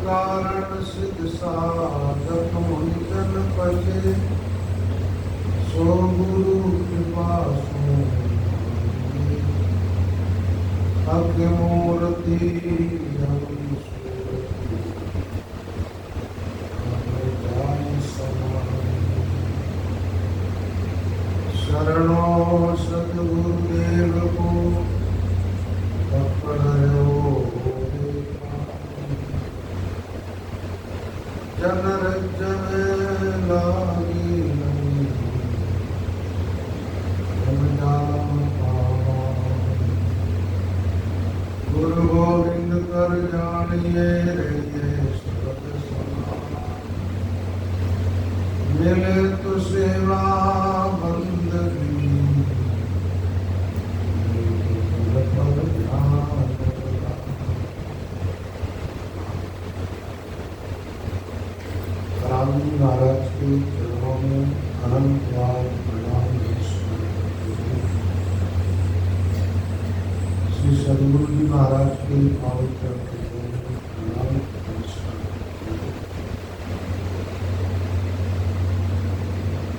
कारण सिद्ध साधक मुनिजन पचे, सो गुरु कृपा सो अज्ञ मूर्ति शरणो सद्गुरुदेव को पकड़ो जनरजन लागी गुरु गोविंद कर जानिए रहिए शब्द समा, मिले तो सेवा बंदगी, महाराज के चरणों में अनंत प्रणाम। श्री सदगुरु जी महाराज के पवित्र प्रणाम नमस्कार।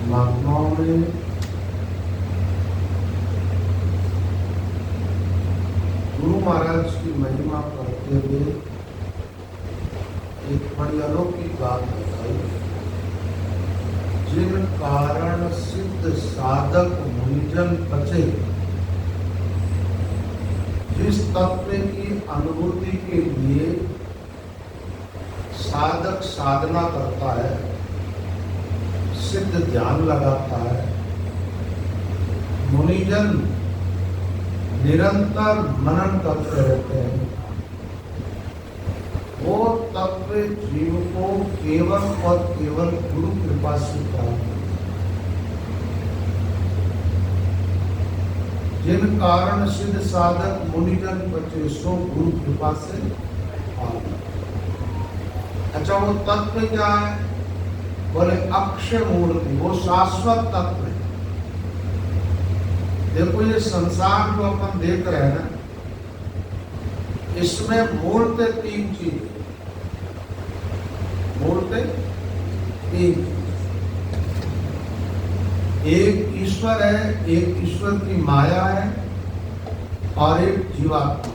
महात्माओं में गुरु महाराज की महिमा करते हुए एक बड़ी अलौकिक बात बताई। जिन कारण सिद्ध साधक मुनिजन पचे, जिस तत्व की अनुभूति के लिए साधक साधना करता है, सिद्ध ध्यान लगाता है, मुनिजन निरंतर मनन करते रहते हैं, वो तत्व जीव को केवल और केवल गुरु कृपा से प्राप्त है। जिन कारण सिद्ध साधक मुनिजन बचे, सो गुरु कृपा से प्राप्त। अच्छा, वो तत्व क्या है? बोले अक्षय मूर्ति, वो शाश्वत तत्व है। देखो, ये संसार जो अपन देख रहे हैं ना, इसमें मूर्त तीन चीज, मूर्त तीन, एक ईश्वर है, एक ईश्वर की माया है और एक जीवात्मा।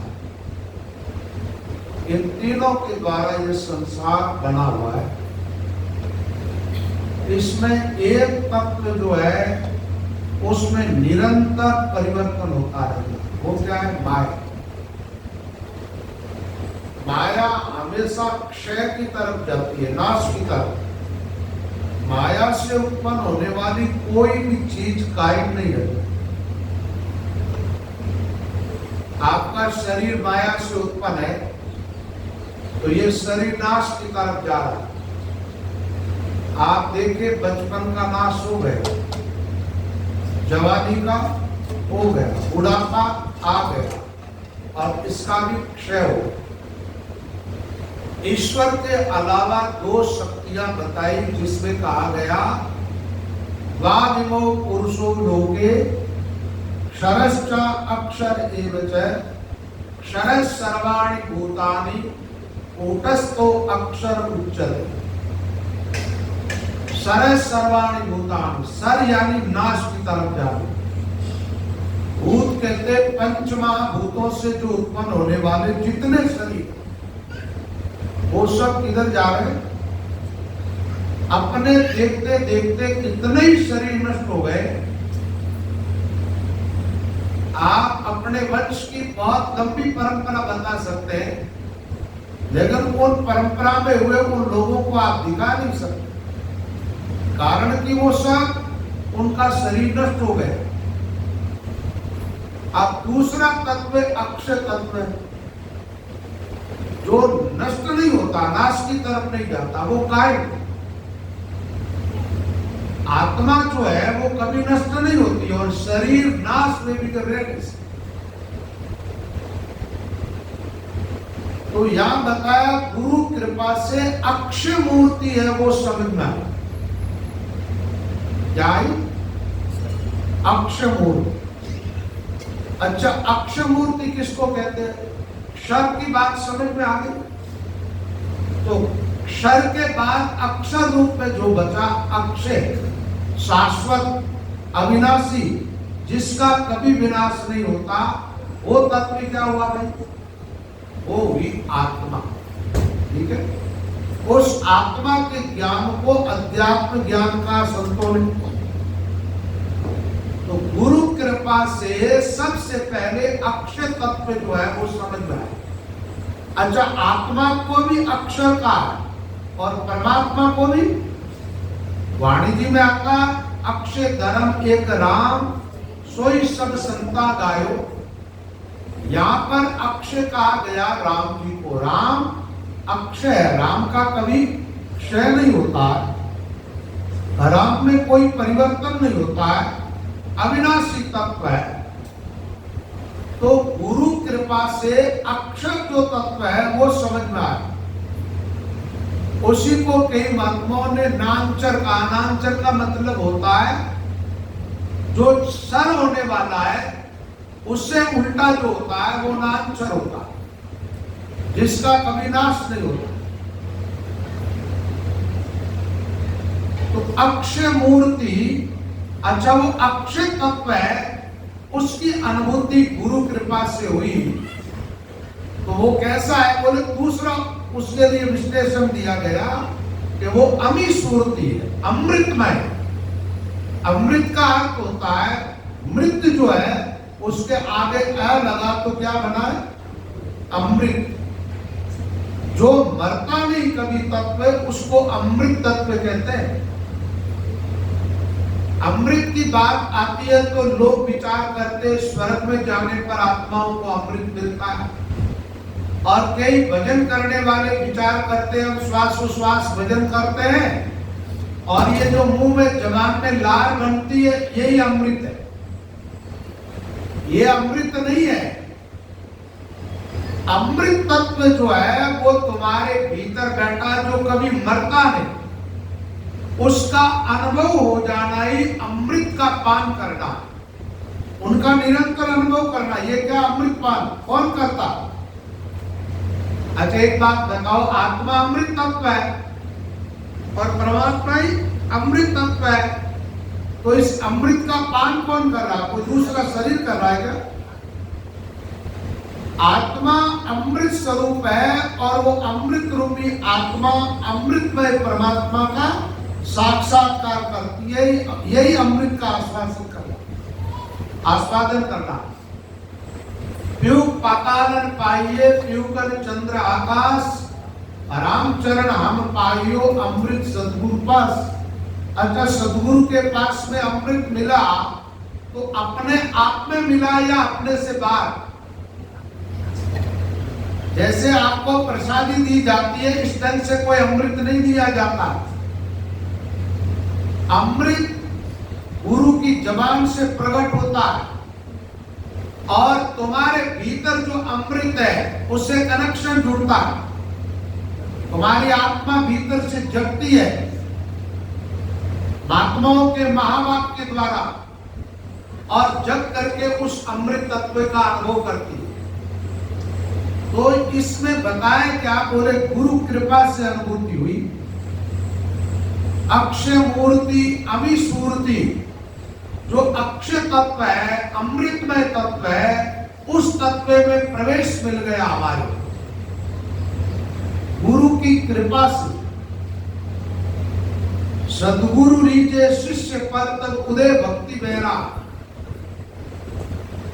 इन तीनों के द्वारा ये संसार बना हुआ है। इसमें एक तत्व जो है उसमें निरंतर परिवर्तन होता रहेगा। वो क्या है? माया। माया हमेशा क्षय की तरफ जाती है, नाश की तरफ। माया से उत्पन्न होने वाली कोई भी चीज कायम नहीं रहती। आपका शरीर माया से उत्पन्न है, तो ये शरीर नाश की तरफ जा रहा है। आप देखिए, बचपन का नाश हो गया, जवानी का हो गया, बुढ़ापा आ गया, और इसका भी क्षय हो गया। ईश्वर के अलावा दो शक्तियां बताई, जिसमें कहा गया वादिमो पुरुषो लोके क्षरश्च अक्षर एव च क्षरः सर्वाणि भूतानि कूटस्थो अक्षर उच्यते। क्षरः सर्वाणि भूतानि, सर यानी नाश की तरफ जाने। भूत कहते पंच महाभूतों से जो उत्पन्न होने वाले जितने शरीर, वो सब किधर जा रहे हैं? अपने देखते देखते कितने ही शरीर नष्ट हो गए। आप अपने वंश की बहुत लंबी परंपरा बता सकते हैं, लेकिन उन परंपरा में हुए उन लोगों को आप दिखा नहीं सकते, कारण कि वो सब उनका शरीर नष्ट हो गए। अब दूसरा तत्व अक्षय तत्व, जो नष्ट नहीं होता, नाश की तरफ नहीं जाता, वो कायम। आत्मा जो है वो कभी नष्ट नहीं होती, और शरीर नाश में भी कभी। तो यहां बताया गुरु कृपा से अक्षय मूर्ति है वो समझना। क्या है अक्षय मूर्ति? अच्छा, अक्षय मूर्ति किसको कहते हैं? क्षर की बात समझ में आ गई? तो क्षर के बाद अक्षर रूप में जो बचा अक्षय, शाश्वत, अविनाशी, जिसका कभी विनाश नहीं होता, वो तत्व क्या हुआ भाई? वो हुई आत्मा। ठीक है, उस आत्मा के ज्ञान को अध्यात्म ज्ञान का संतोलन। तो गुरु कृपा से सबसे पहले अक्षय तत्व जो है वो समझ में आए। अच्छा, आत्मा को भी अक्षर का और परमात्मा को भी। वाणी जी में आता अक्षय धर्म एक राम, सोई सब संता गायो। यहां पर अक्षय कहा गया राम जी को। राम अक्षय, राम का कभी क्षय नहीं होता है, राम में कोई परिवर्तन नहीं होता है, अविनाशी तत्व है। तो गुरु कृपा से अक्षर जो तत्व है वो समझ में आया। उसी को कई महात्माओं ने नांचर का, नांचर का मतलब होता है जो सर होने वाला है उससे उल्टा जो होता है वो नांचर होता है, जिसका कभी नाश नहीं होता। तो अक्षय मूर्ति, अच्छा वो अक्षय तत्व है, उसकी अनुभूति गुरु कृपा से हुई। तो वो कैसा है? बोले दूसरा उसके लिए विश्लेषण दिया गया कि वो अमी सुरती है, अमृतमय। अमृत का अर्थ होता है मृत, जो है उसके आगे अ लगा तो क्या बना है? अमृत। जो मरता नहीं कभी तत्व, उसको अमृत तत्व कहते हैं। अमृत की बात आती है तो लोग विचार करते स्वर्ग में जाने पर आत्माओं को अमृत मिलता है, और कई भजन करने वाले विचार करते हैं, हम श्वासोश्वास भजन करते हैं और ये जो मुंह में जबान में लार बनती है यही अमृत है। ये अमृत नहीं है। अमृत तत्व जो है वो तुम्हारे भीतर बैठा, जो कभी मरता नहीं, उसका अनुभव हो जाना ही अमृत का पान करना, उनका निरंतर अनुभव करना। ये क्या अमृत पान कौन करता? अच्छा एक बात बताओ, आत्मा अमृत तत्व है और परमात्मा ही अमृत तत्व है, तो इस अमृत का पान कौन कर रहा है? कोई दूसरा शरीर कर रहा है क्या? आत्मा अमृत स्वरूप है और वो अमृत रूपी आत्मा अमृतमय परमात्मा का साक्षात्कार करती है। यही अमृत का आस्वादन करना, आस्वादन करना। प्यूक पातालन पाइये प्यूकन चंद्र आकाश, रामचरण हम पाइयो अमृत सदगुरु पास। अच्छा, सदगुरु के पास में अमृत मिला तो अपने आप में मिला या अपने से बाहर? जैसे आपको प्रसादी दी जाती है, इस ढंग से कोई अमृत नहीं दिया जाता। अमृत गुरु की जबान से प्रकट होता है और तुम्हारे भीतर जो अमृत है उससे कनेक्शन जुड़ता है। तुम्हारी आत्मा भीतर से जगती है महात्माओं के महावाक्य के द्वारा, और जग करके उस अमृत तत्व का अनुभव करती है। तो इसमें बताया क्या? बोले गुरु कृपा से अनुभूति हुई। अक्षय मूर्ति अमी सूर्ति, जो अक्षय तत्व है, अमृतमय तत्व है, उस तत्व में प्रवेश मिल गया हमारे गुरु की कृपा से। सदगुरु रीजे शिष्य पर तक उदय भक्ति बेरा,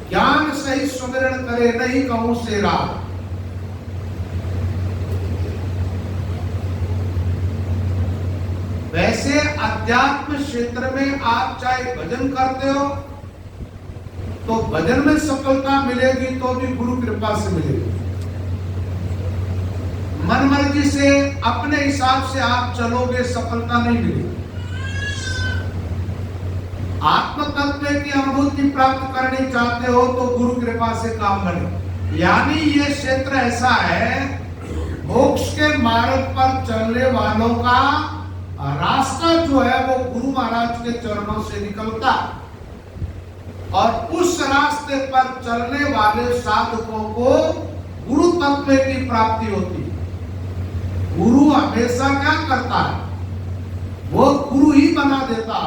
ज्ञान सही सुमिरन करे नहीं कहूं सेरा। वैसे अध्यात्म क्षेत्र में आप चाहे भजन करते हो तो भजन में सफलता मिलेगी तो भी गुरु कृपा से मिलेगी। मन मर्जी से अपने हिसाब से आप चलोगे, सफलता नहीं मिलेगी। आत्म तत्व की अनुभूति प्राप्त करनी चाहते हो तो गुरु कृपा से काम बने। यानी ये क्षेत्र ऐसा है, मोक्ष के मार्ग पर चलने वालों का रास्ता जो है वो गुरु महाराज के चरणों से निकलता, और उस रास्ते पर चलने वाले साधकों को गुरु तत्व की प्राप्ति होती है। गुरु हमेशा क्या करता है, वो गुरु ही बना देता।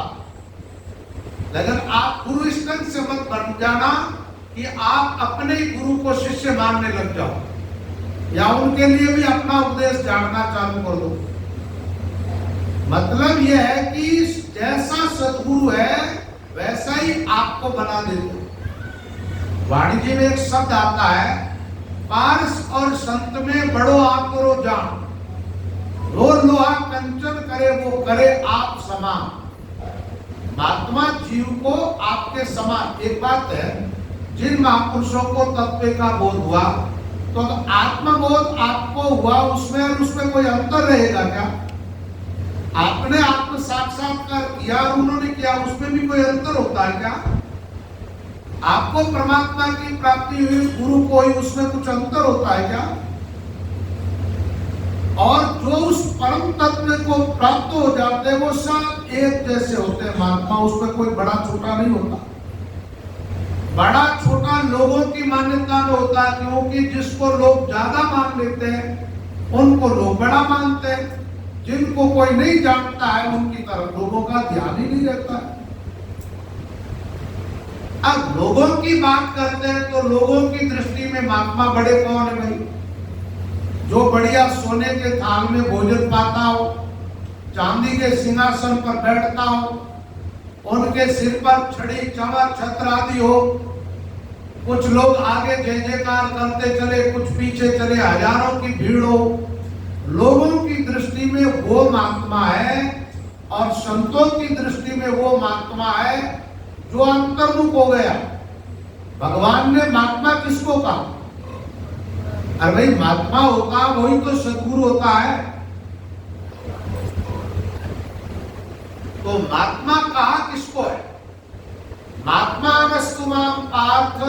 लेकिन आप गुरु इस ढंग से मत बन जाना कि आप अपने ही गुरु को शिष्य मानने लग जाओ, या उनके लिए भी अपना उपदेश जानना चालू कर दो। मतलब यह है कि जैसा सदगुरु है वैसा ही आपको बना देते। वाणिज्य में एक शब्द आता है, पारस और संत में बड़ो आकरो जान, रो लोहा कंचन करे वो करे आप समान। महात्मा जीव को आपके समान। एक बात है, जिन महापुरुषों को तत्व का बोध हुआ तो आत्मबोध आपको हुआ, उसमें कोई अंतर रहेगा क्या? आपने आत्म साक्षात्कार किया, उन्होंने किया, उसमें भी कोई अंतर होता है क्या? आपको परमात्मा की प्राप्ति हुई, गुरु को ही, उसमें कुछ अंतर होता है क्या? और जो उस परम तत्व को प्राप्त हो जाते हैं वो सब एक जैसे होते हैं महात्मा, उसमें कोई बड़ा छोटा नहीं होता। बड़ा छोटा लोगों की मान्यता में होता है, क्योंकि जिसको लोग ज्यादा मान लेते हैं उनको लोग बड़ा मानते हैं, जिनको कोई नहीं जानता है उनकी तरफ लोगों का ध्यान ही नहीं रहता। अब लोगों की बात करते हैं तो लोगों की दृष्टि में महात्मा बड़े कौन है भाई? जो बढ़िया सोने के थाल में भोजन पाता हो, चांदी के सिंहासन पर बैठता हो, उनके सिर पर छड़ी चमर छत्र आदि हो, कुछ लोग आगे जय जयकार करते चले, कुछ पीछे चले, हजारों की भीड़ हो, लोगों की दृष्टि में वो महात्मा है, और संतों की दृष्टि में वो महात्मा है जो अंतर्मुख हो गया। भगवान ने महात्मा किसको कहा? अरे भाई, महात्मा होता वही तो सद्गुरु होता है। तो महात्मा कहा किसको है? महात्मा वस्तुमां पार्थ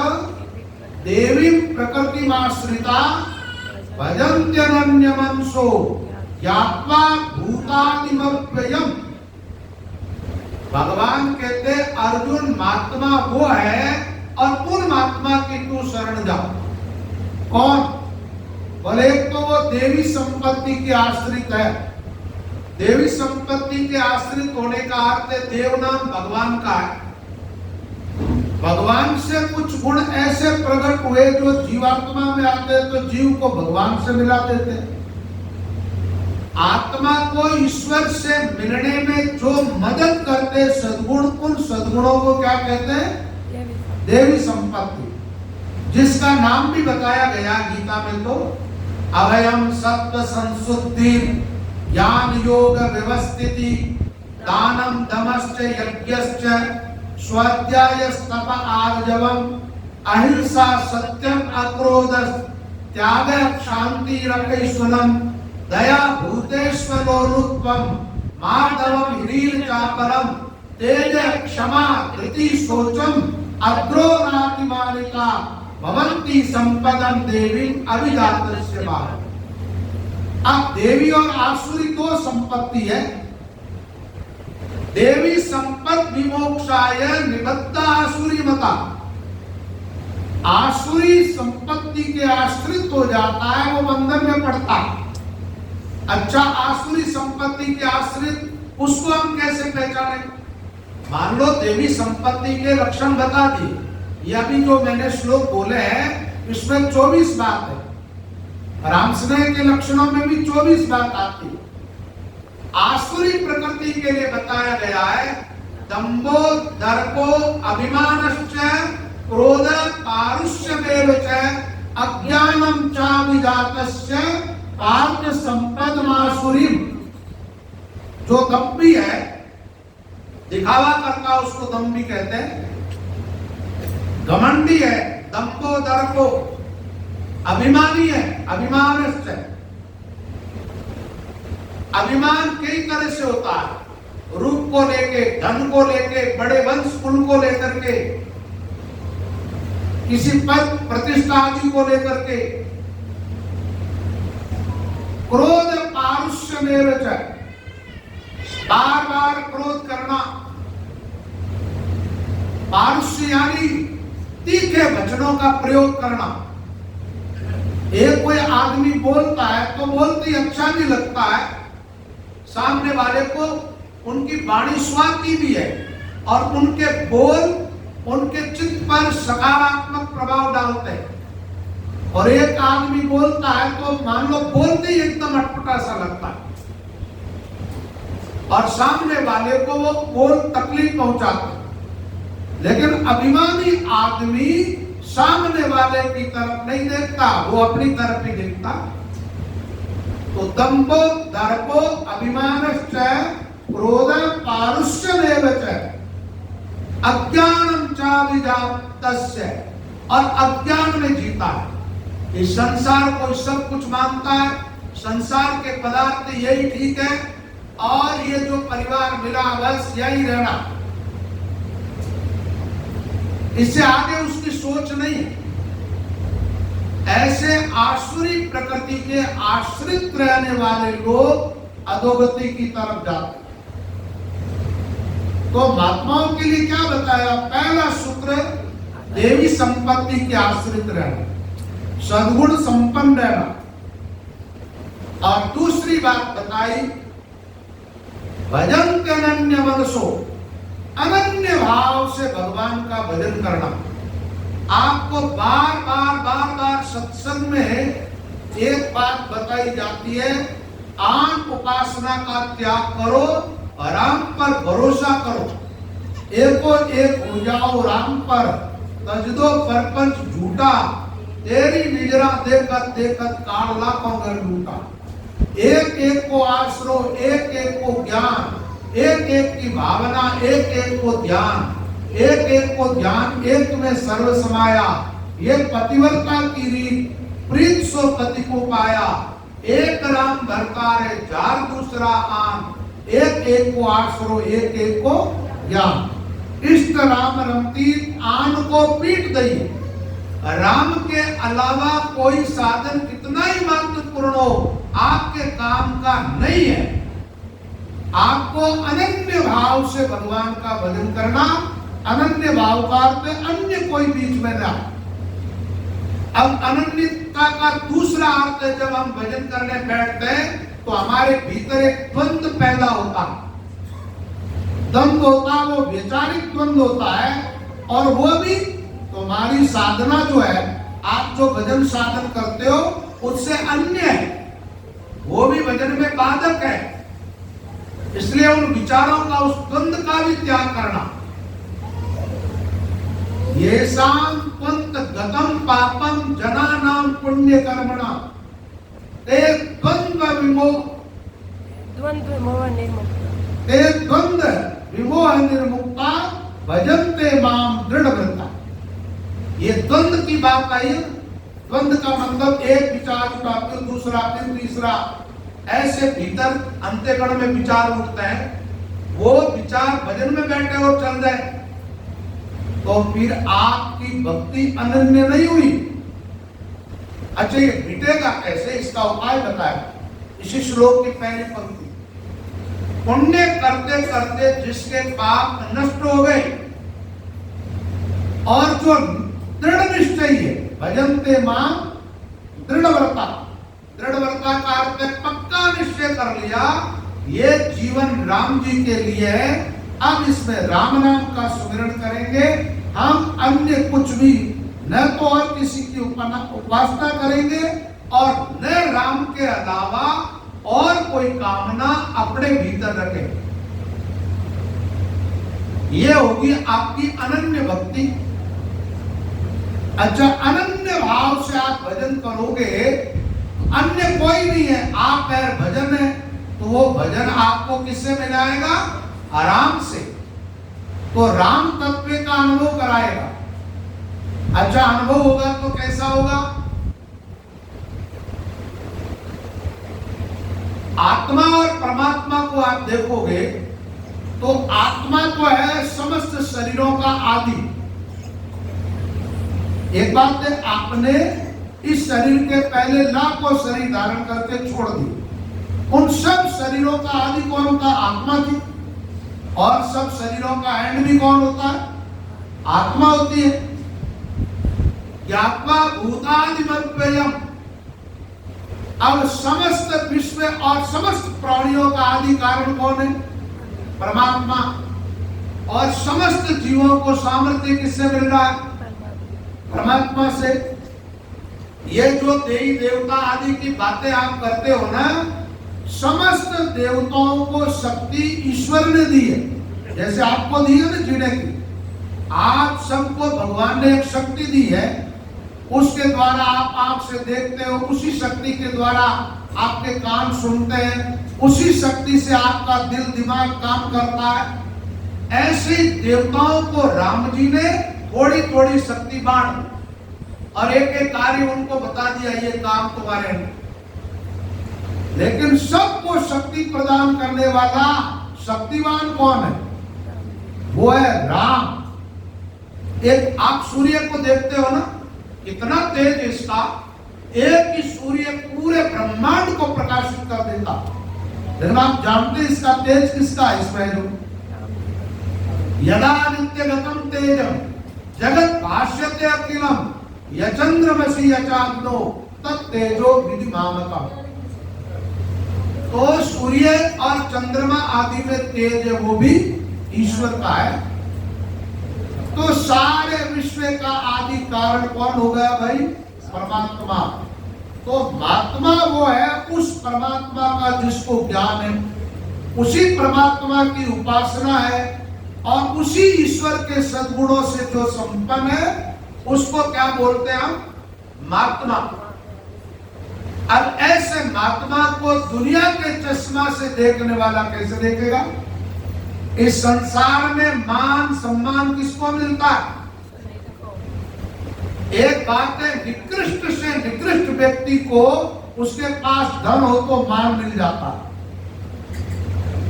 देवी प्रकृतिमाश्रिता भजन्त्यनन्यमनसो ज्ञात्वा भूतादिमव्ययम्। भगवान कहते अर्जुन, महात्मा वो है और उन महात्मा की तू शरण जा। कौन? बोले एक तो वो देवी संपत्ति के आश्रित है। देवी संपत्ति के आश्रित होने का अर्थ है देव नाम भगवान का है। भगवान से कुछ गुण ऐसे प्रकट हुए जो जीवात्मा में आते तो जीव को भगवान से मिला देते। आत्मा को ईश्वर से मिलने में जो मदद करते सद्गुण, उन सद्गुणों को क्या कहते हैं? देवी संपत्ति, जिसका नाम भी बताया गया गीता में। तो अभयम सत्व संशुद्धि ज्ञान योग व्यवस्थिति दानम दमश्च यज्ञश्च स्वाध्यायस्तप आर्जवम अहिंसा सत्यम अक्रोध त्याग शांति रक्षणम दया भूतेष्वलोलुत्वम माधवम ह्रील चापरम तेज क्षमा धृति शोचम अद्रोनातिमानिका भवन्ति संपदम देवी अभिजातस्य बाह। अब देवी और आसुरी दो संपत्ति है। देवी संपद विमोक्षाय निबद्ध आसुरी मता। आसुरी संपत्ति के आश्रित हो जाता है, वो बंधन में पड़ता है। अच्छा, आसुरी संपत्ति के आश्रित उसको हम कैसे पहचाने? मान लो देवी संपत्ति के लक्षण बता दिए, ये अभी जो मैंने श्लोक बोले हैं इसमें 24 बात है। राम स्नेह के लक्षणों में भी 24 बात आती है। आसुरी प्रकृति के लिए बताया गया है दंभो दर्पो अभिमानश्च क्रोध पारुष्यमेव च अज्ञानम चाभिजातस्य पार्थ संपदमासुरीम। जो दंभी है, दिखावा करता उसको दंभी कहते हैं। घमंडी है, दंभो दर्पो, अभिमानी है, अभिमानस्थ है। अभिमान कई तरह से होता है, रूप को लेके, धन को लेके, बड़े वंश कुल को लेकर के, किसी पद प्रतिष्ठा आदि को लेकर के। क्रोध पारुष्य में बार बार क्रोध करना, पारुष्य यानी तीखे वचनों का प्रयोग करना। एक कोई आदमी बोलता है तो बोलते ही अच्छा भी लगता है, सामने वाले को उनकी वाणी स्वाति भी है और उनके बोल उनके चित्त पर सकारात्मक प्रभाव डालते हैं। और एक आदमी बोलता है तो मान लो बोलते ही एकदम अटपटा सा लगता है और सामने वाले को वो बोल तकलीफ पहुंचाते हैं। लेकिन अभिमानी आदमी सामने वाले की तरफ नहीं देखता, वो अपनी तरफ ही देखता। तो दंभो दर्पो अभिमानश्च क्रोध पारुष्यमेव च अज्ञानम च विजातस्य, और अज्ञान में जीता है। इस संसार को सब कुछ मानता है, संसार के पदार्थ यही ठीक है और ये जो परिवार मिला बस यही रहना, इससे आगे उसकी सोच नहीं। ऐसे आसुरी प्रकृति के आश्रित रहने वाले लोग अधोगति की तरफ जाते। तो महात्माओं के लिए क्या बताया? पहला सूत्र देवी संपत्ति के आश्रित रहना, सद्गुण संपन्न रहना। और दूसरी बात बताई भजन के अनन्य मनसो, अनन्य भाव से भगवान का भजन करना। आपको बार बार सत्संग में एक बात बताई जाती है, आन उपासना का त्याग करो और राम पर भरोसा करो। एको एक हो जाओ राम पर, तज दो परपंच झूठा, तेरी निजरा देखत देखत काल लाखों घर लूटा। एक एक को आश्रो, एक एक को ज्ञान, एक एक की भावना, एक एक को ध्यान, एक एक को ध्यान, एक में सर्व समाया। ये पतिव्रता की रीत, प्रीत सो पति को पाया। एक राम भरतारे जार दूसरा आन, एक एक को आश्रो, एक एक को ज्ञान। इष्ट राम रमती आन को पीट दई। राम के अलावा कोई साधन कितना ही महत्वपूर्ण हो, आपके काम का नहीं है। आपको अनन्य भाव से भगवान का भजन करना। अनन्य भाव का अर्थ अन्य कोई बीच में ना। अब अनन्यता का दूसरा अर्थ है, जब हम भजन करने बैठते हैं तो हमारे भीतर एक द्वंद्व पैदा होता है। द्वंद्व होता है, वो वैचारिक द्वंद्व होता है। और वो भी तुम्हारी साधना जो है, आप जो भजन साधन करते हो उससे अन्य है, वो भी भजन में बाधक है। इसलिए उन विचारों का, उस द्वंद्व का भी त्याग करना। ये शाम पंत गतम पापम जना नाम पुण्य कर्मणा ते द्वंद्व विमोह, द्वंद्व विमोह निर्मुक्ता, ते द्वंद्व विमोह निर्मुक्ता भजन्ते माम दृढ़ व्रता। ये द्वंद्व की बात आई। द्वंद्व का मतलब एक विचार उठा, फिर दूसरा, फिर तीसरा, ऐसे भीतर अंतःकरण में विचार उठते हैं। वो विचार भजन में बैठे और चल जाए तो फिर आपकी भक्ति अनन्य नहीं हुई। अच्छा, ये मिटेगा कैसे? इसका उपाय बताया इसी श्लोक की पहली पंक्ति। पुण्य करते करते जिसके पाप नष्ट हो गए और जो दृढ़ निश्चय है, भजन्ते मां दृढ़ व्रता। दृढ़ व्रता का अर्थ पक्का निश्चय कर लिया, ये जीवन राम जी के लिए है। अब इसमें राम नाम का सुमिरन करेंगे हम, अन्य कुछ भी न तो और किसी की उपासना करेंगे और न राम के अलावा और कोई कामना अपने भीतर रखेंगे। ये होगी आपकी अनन्य भक्ति। अच्छा, अनन्य भाव से आप भजन करोगे, अन्य कोई नहीं है, आप है भजन है, तो वो भजन आपको किससे मिलाएगा? आराम से। तो राम तत्व का अनुभव कराएगा। अच्छा अनुभव होगा तो कैसा होगा? आत्मा और परमात्मा को आप देखोगे तो आत्मा तो है समस्त शरीरों का आदि। एक बात है, आपने इस शरीर के पहले लाखों शरीर धारण करके छोड़ दी। उन सब शरीरों का आदि कौन था? आत्मा थी। और सब शरीरों का एंड भी कौन होता है? आत्मा होती है। ज्ञात्वा भूतादिमव्ययम्। अब समस्त विश्व और समस्त प्राणियों का आदि कारण कौन है? परमात्मा। और समस्त जीवों को सामर्थ्य किससे मिल रहा है? परमात्मा से। ये जो देवी देवता आदि की बातें आप करते हो ना, समस्त देवताओं को शक्ति ईश्वर ने दी है। जैसे आपको दी है ना जीने की, आप सबको भगवान ने एक शक्ति दी है। उसके द्वारा आप आंख से देखते हो, उसी शक्ति के द्वारा आपके कान सुनते हैं, उसी शक्ति से आपका दिल दिमाग काम करता है। ऐसे देवताओं को राम जी ने थोड़ी थोड़ी शक्ति बांट दी और एक एक कार्य उनको बता दिया, ये काम तुम्हारे हैं। लेकिन सबको शक्ति प्रदान करने वाला शक्तिवान कौन है? वो है राम। एक आप सूर्य को देखते हो ना, इतना तेज इसका, एक ही सूर्य पूरे ब्रह्मांड को प्रकाशित कर देता। लेकिन आप जानते हैं इसका तेज किसका है? इसमें यदा नित्यगतम तेजम जगत भाष्यते अखिलम यचंद्रमसि यचाग्नो तत्तेजो विधिमामकम। तो सूर्य और चंद्रमा आदि में तेज है, वो भी ईश्वर का है। तो सारे विश्व का आदि कारण कौन हो गया भाई? परमात्मा। तो महात्मा वो है उस परमात्मा का जिसको ज्ञान है, उसी परमात्मा की उपासना है और उसी ईश्वर के सद्गुणों से जो संपन्न है उसको क्या बोलते हैं हम? महात्मा। अब ऐसे महात्मा को दुनिया के चश्मा से देखने वाला कैसे देखेगा? इस संसार में मान सम्मान किसको मिलता है? एक बात है, निकृष्ट से निकृष्ट व्यक्ति को उसके पास धन हो तो मान मिल जाता।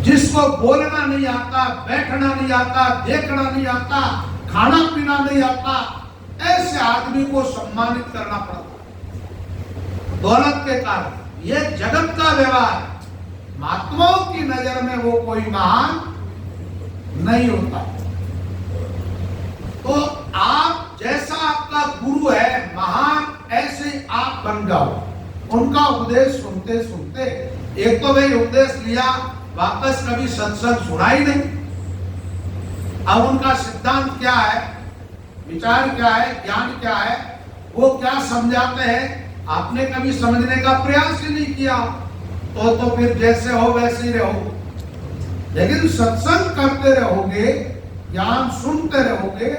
जिसको बोलना नहीं आता, बैठना नहीं आता, देखना नहीं आता, खाना पीना नहीं आता, ऐसे आदमी को सम्मानित करना पड़ता दौलत के कारण। ये जगत का व्यवहार। महात्माओं की नजर में वो कोई महान नहीं होता। तो आप जैसा आपका गुरु है महान, ऐसे आप बन जाओ। उनका उपदेश सुनते सुनते, एक तो भाई उपदेश लिया, वापस कभी सत्संग सुना ही नहीं। अब उनका सिद्धांत क्या है, विचार क्या है, ज्ञान क्या है, वो क्या समझाते हैं, आपने कभी समझने का प्रयास ही नहीं किया। तो फिर जैसे हो वैसे ही रहो। लेकिन सत्संग करते रहोगे, ज्ञान सुनते रहोगे,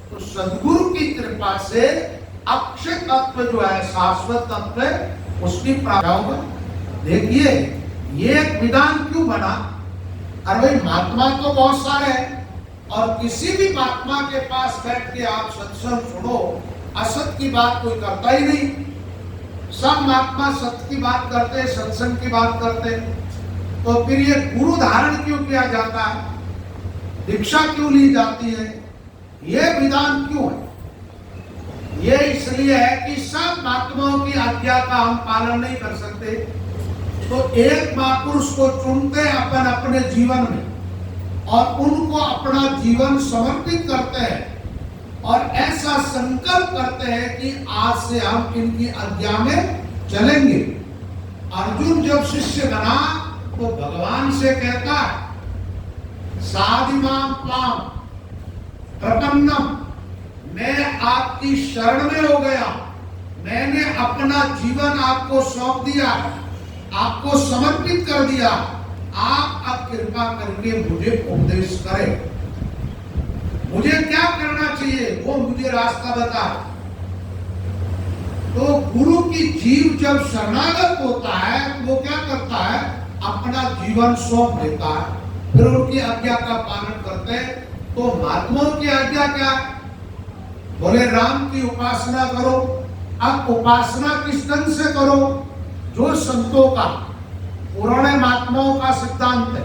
तो सद्गुरु की कृपा से अक्षय तत्व जो है, शाश्वत तत्व, उसकी प्राप्ति होगा। देखिए ये एक विधान क्यों बना? अरे भाई महात्मा तो बहुत सारे हैं और किसी भी महात्मा के पास बैठ के आप सत्संग सुनो, असत की बात कोई करता ही नहीं। सब महात्मा सत्य की बात करते, सत्संग की बात करते। तो फिर ये गुरु धारण क्यों किया जाता है? दीक्षा क्यों ली जाती है? ये विधान क्यों है? ये इसलिए है कि सब महात्माओं की आज्ञा का हम पालन नहीं कर सकते। तो एक महापुरुष को चुनते हैं अपन अपने जीवन में और उनको अपना जीवन समर्पित करते हैं और ऐसा संकल्प करते हैं कि आज से हम इनकी आज्ञा में चलेंगे। अर्जुन जब शिष्य बना तो भगवान से कहता है, साधिमाम त्वाम प्रपन्नम, मैं आपकी शरण में हो गया, मैंने अपना जीवन आपको सौंप दिया, आपको समर्पित कर दिया। आप अब कृपा करके मुझे उपदेश करें, मुझे क्या करना चाहिए वो मुझे रास्ता बता। तो गुरु की जीव जब शरणागत होता है वो क्या करता है? अपना जीवन सौंप देता है, फिर उनकी आज्ञा का पालन करते हैं। तो महात्माओं की आज्ञा क्या है? बोले राम की उपासना करो। अब उपासना किस ढंग से करो? जो संतों का, पुराने महात्माओं का सिद्धांत है।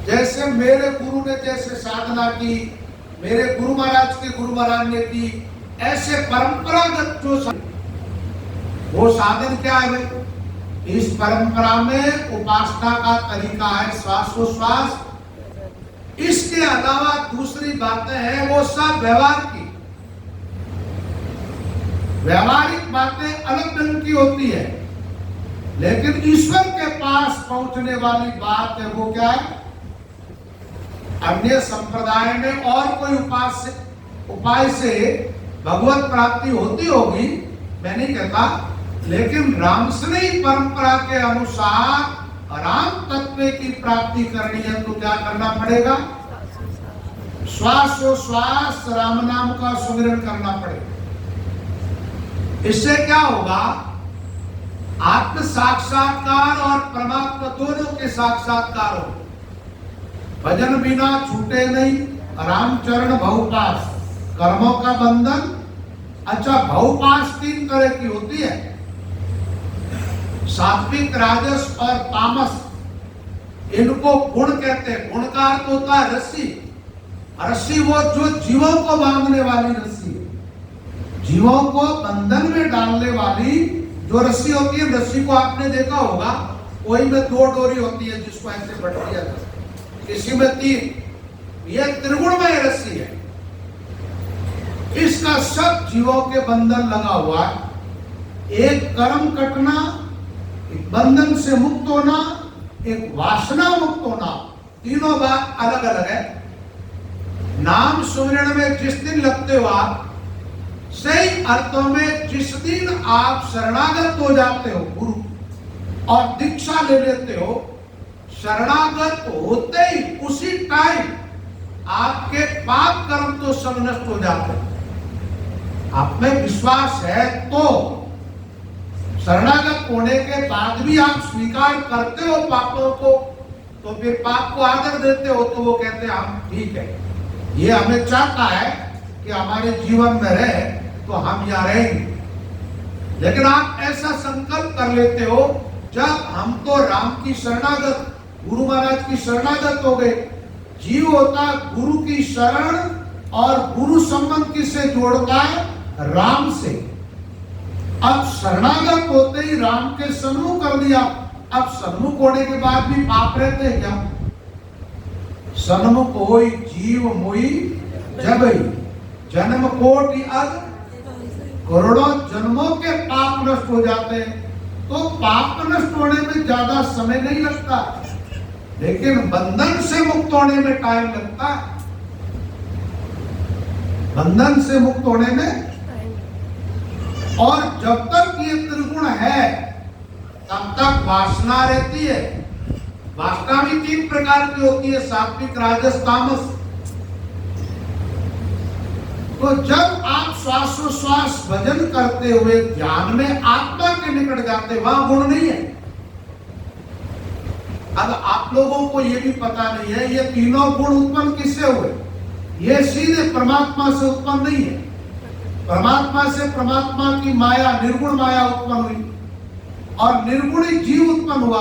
जैसे मेरे गुरु ने जैसे साधना की, मेरे गुरु महाराज के गुरु महाराज ने की, ऐसे परंपरागत जो वो साधन क्या है भाई? इस परंपरा में उपासना का तरीका है श्वासोश्वास। इसके अलावा दूसरी बातें हैं वो सब व्यवहार की, व्यवहारिक बातें अलग ढंग की होती है, लेकिन ईश्वर के पास पहुंचने वाली बात है वो क्या है? अन्य संप्रदाय में और कोई उपाय से भगवत प्राप्ति होती होगी, मैं नहीं कहता, लेकिन रामसनी परंपरा के अनुसार राम तत्व की प्राप्ति करनी है तो क्या करना पड़ेगा? श्वासोश्वास राम नाम का सुमिरन करना पड़ेगा। इससे क्या होगा? आत्म साक्षात्कार और परमात्मा दोनों के साक्षात्कार हो। भजन बिना छूटे नहीं, रामचरण भवपास, कर्मों का बंधन। अच्छा, भवपास 3 तरह की होती है, सात्विक, राजस और तामस। इनको गुण कहते हैं। गुण का अर्थ होता है रस्सी। रस्सी वो जो जीवों को बांधने वाली रस्सी है, जीवों को बंधन में डालने वाली जो रस्सी होती है। रस्सी को आपने देखा होगा, कोई में 2 डोरी होती है जिसको ऐसे बट दिया जाता है, किसी में 3। यह त्रिगुणमय रस्सी है। इसका सब जीवों के बंधन लगा हुआ है। एक कर्म कटना, एक बंधन से मुक्त होना, एक वासना मुक्त होना, तीनों बात अलग अलग है। नाम सुमिरन में जिस दिन लगते हो आप, सही अर्थों में जिस दिन आप शरणागत हो जाते हो गुरु और दीक्षा ले लेते हो, शरणागत होते ही उसी टाइम आपके पाप कर्म तो सब नष्ट हो जाते हैं। आप में विश्वास है तो शरणागत होने के बाद भी आप स्वीकार करते हो पापों को, तो फिर पाप को आदर देते हो, तो वो कहते हैं हम ठीक है, ये हमें चाहता है कि हमारे जीवन में रहे तो हम यहाँ रहेंगे। लेकिन आप ऐसा संकल्प कर लेते हो, जब हम तो राम की शरणागत, गुरु महाराज की शरणागत हो गए। जीव होता गुरु की शरण, और गुरु संबंध किससे जोड़ता है? राम से। अब शरणागत होते ही राम के सन्मुख कर दिया। अब सन्मुख होने के बाद भी पाप रहते हैं क्या? सन्मुख होई जीव मोई जबई, जन्म कोटि अग, करोड़ों जन्मों के पाप नष्ट हो जाते हैं। तो पाप नष्ट होने में ज्यादा समय नहीं लगता, लेकिन बंधन से मुक्त होने में टाइम लगता है। बंधन से मुक्त होने में, और जब तक ये त्रिगुण है तब तक वासना रहती है। वासना भी 3 प्रकार की होती है, सात्विक, राजस, तामस। तो जब आप श्वासोश्वास भजन करते हुए ध्यान में आत्मा के निकट जाते, वहां गुण नहीं है। अब आप लोगों को ये भी पता नहीं है ये तीनों गुण उत्पन्न किससे हुए? ये सीधे परमात्मा से उत्पन्न नहीं है। परमात्मा से परमात्मा की माया, निर्गुण माया उत्पन्न हुई, और निर्गुणी जीव उत्पन्न हुआ।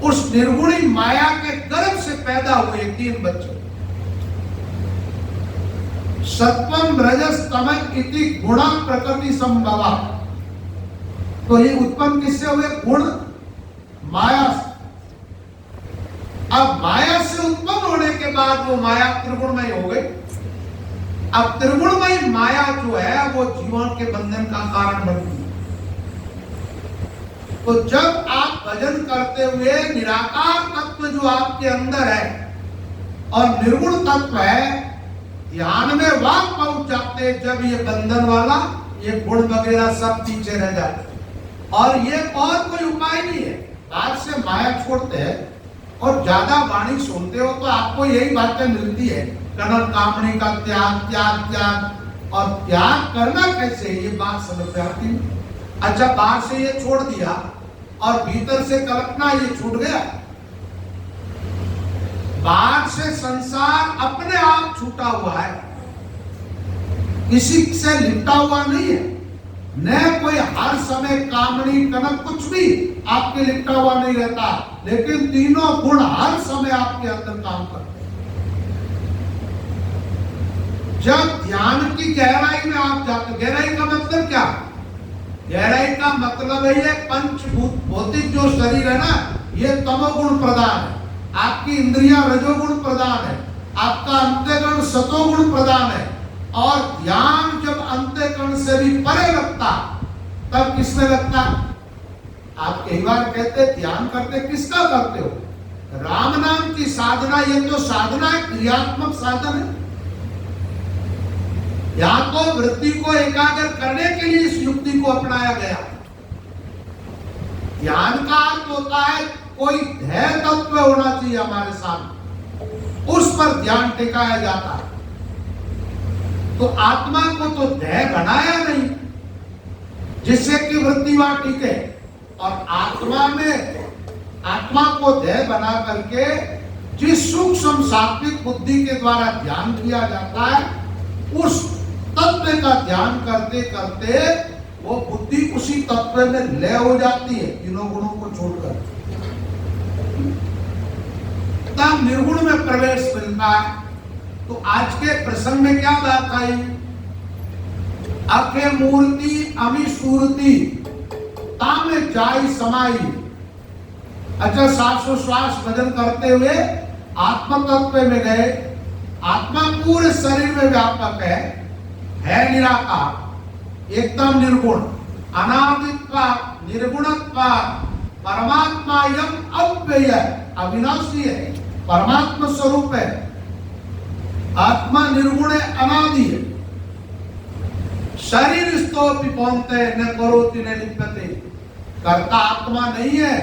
उस निर्गुणी माया के गर्भ से पैदा हुए 3 बच्चे। सत्वम रजस तमः इति गुणा प्रकृति संभवा। तो ये उत्पन्न किससे हुए? गुण माया से। अब माया से उत्पन्न होने के बाद वो माया त्रिगुणमय हो गई। अब त्रिगुणमय माया जो है वो जीवन के बंधन का कारण बनती है। तो जब आप भजन करते हुए निराकार तत्व जो आपके अंदर है और निर्गुण तत्व है, ध्यान में वहां पहुंच जाते, जब ये बंधन वाला, ये गुण वगैरह सब पीछे रह जाते। और ये और कोई उपाय नहीं है। बाहर से माया छोड़ते हैं और ज्यादा वाणी सुनते हो तो आपको यही बातें मिलती है, कनन कामनी का त्याग, त्याग, त्याग। और त्याग करना कैसे, ये बात समझ में आती है। अच्छा, बाहर से ये छोड़ दिया और भीतर से कल्पना ये छूट गया। बाहर से संसार अपने आप छूटा हुआ है, किसी से लिपटा हुआ नहीं है, न कोई हर समय कामनी कनक कुछ भी आपके लिपटा हुआ नहीं रहता, लेकिन तीनों गुण हर समय आपके अंदर काम करते हैं। जब ध्यान की गहराई में आप जाते, गहराई का मतलब क्या? गहराई का मतलब है ये पंचभूत भौतिक जो शरीर है ना, ये तमोगुण प्रधान है, आपकी इंद्रियां रजोगुण प्रधान है, आपका अंतःकरण सतोगुण प्रधान है। और ध्यान जब अंतःकरण से भी परे लगता, तब किसमें लगता? आप कई बार कहते ध्यान करते किसका करते हो? राम नाम की साधना, ये तो साधना है, क्रियात्मक साधन है। या तो वृत्ति को एकाग्र करने के लिए इस युक्ति को अपनाया गया। ध्यान का अर्थ होता है कोई ध्येय तत्व होना चाहिए हमारे सामने, उस पर ध्यान टिकाया जाता है। तो आत्मा को तो ध्येय बनाया नहीं जिससे कि वृत्ति वहां टिके, और आत्मा में आत्मा को ध्येय बना करके जिस सूक्ष्म सात्विक बुद्धि के द्वारा ध्यान किया जाता है, उस तत्व का ध्यान करते करते वो बुद्धि उसी तत्व में लय हो जाती है, तीनों गुणों को छोड़कर। तब निर्गुण में प्रवेश मिलता है। तो आज के प्रसंग में क्या बात आई? अखे मूर्ति अमी सूरती तामे जाई समाई। अच्छा, श्वासोश्वास भजन करते हुए आत्म तत्व में गए। आत्मा पूरे शरीर में व्यापक है निराकार, एकदम निर्गुण, अनादित्वा निर्गुणत्वा, परमात्मा यम अव्यय, अविनाशी है, परमात्मा स्वरूप है। आत्मा निर्गुण है, अनादि है। शरीर स्तोपि पौंते न करोति न लिप्यते, कर्ता आत्मा नहीं है,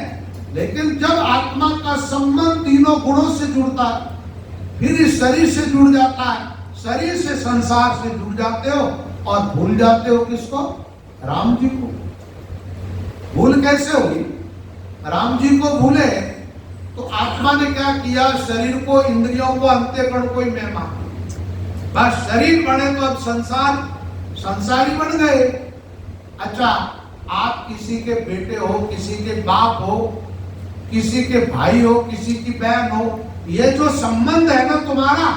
लेकिन जब आत्मा का संबंध तीनों गुणों से जुड़ता है, फिर इस शरीर से जुड़ जाता है, शरीर से संसार से जुड़ जाते हो और भूल जाते हो किसको? राम जी को। भूल कैसे हुई? राम जी को भूले तो आत्मा ने क्या किया? शरीर को, इंद्रियों को, अंतःकरण को ही मैं मान, बस शरीर बने तो अब संसारी बन गए। अच्छा, आप किसी के बेटे हो, किसी के बाप हो, किसी के भाई हो, किसी की बहन हो, ये जो संबंध है ना तुम्हारा,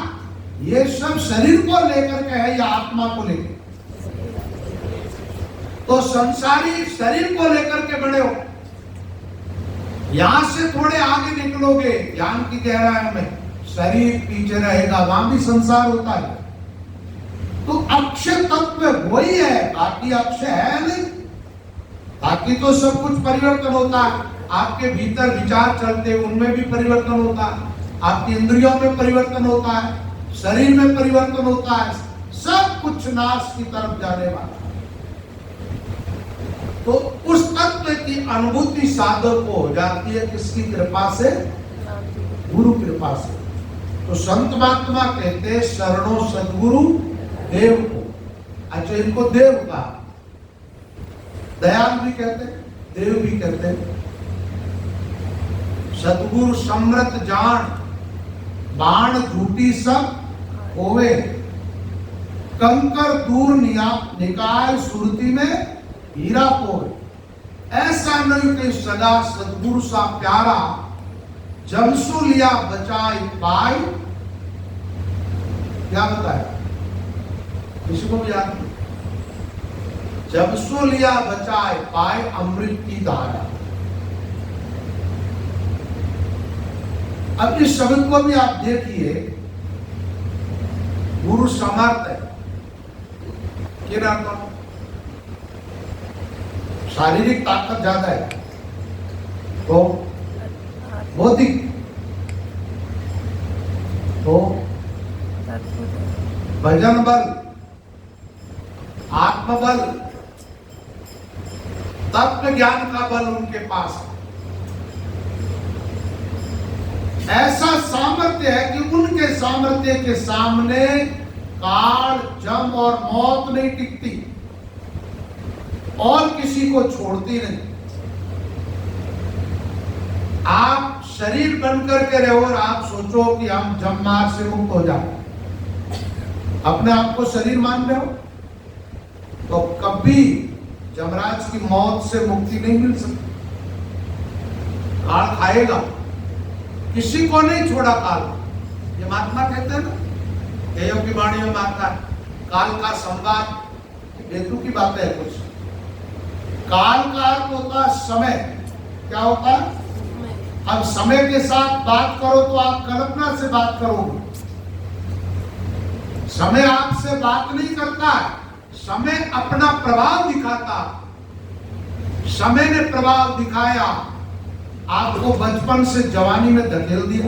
ये सब शरीर को लेकर के है या आत्मा को लेकर? तो संसारी शरीर को लेकर के बड़े हो। यहां से थोड़े आगे निकलोगे ज्ञान की गहराई में, शरीर पीछे रहेगा, वहां भी संसार होता है। तो अक्षय तत्व वही है, बाकी अक्षय है नहीं। बाकी तो सब कुछ परिवर्तन होता है, आपके भीतर विचार चलते उनमें भी परिवर्तन होता है, आपकी इंद्रियों में परिवर्तन होता है, शरीर में परिवर्तन होता है, सब कुछ नाश की तरफ जाने वाला। तो उस तत्व की अनुभूति साधक को हो जाती है किसकी कृपा से? गुरु कृपा से। तो संत महात्मा कहते शरणो सद्गुरु देव को। अच्छा, इनको देव का, दयाल भी कहते, देव भी कहते। सद्गुरु समृत जान, बाण झूठी सब होवे, कंकर दूर निकाय सुरती में हीरा पोवे। ऐसा नहीं कि सदा सद्गुरु सा प्यारा, जमसु लिया बचाई पाई। क्या बताया? किसी को भी याद नहीं? जमसु लिया बचाए पाए अमृत की धारा। अब इस शब्द को भी आप देखिए, गुरु समर्थ है। क्या नाम? शारीरिक ताकत ज्यादा है तो भौतिक तो भजन बल, आत्मबल, तत्व ज्ञान का बल उनके पास है। ऐसा सामर्थ्य है कि उनके सामर्थ्य के सामने काल, जम और मौत नहीं टिकती और किसी को छोड़ती नहीं। आप शरीर बनकर के रहो और आप सोचो कि हम जम मार से मुक्त हो जाए, अपने आप को शरीर मान रहे हो, तो कभी यमराज की मौत से मुक्ति नहीं मिल सकती। काल खाएगा, किसी को नहीं छोड़ा काल। ये महात्मा कहते हैं ना, देव की वाणी में आता है काल का संवाद, बेतु की बात है कुछ। काल का अर्थ होता है समय। क्या होता है? अब समय के साथ बात करो तो आप कल्पना से बात करोगे। समय आपसे बात नहीं करता है, समय अपना प्रभाव दिखाता। समय ने प्रभाव दिखाया, आपको बचपन से जवानी में धकेल दिया।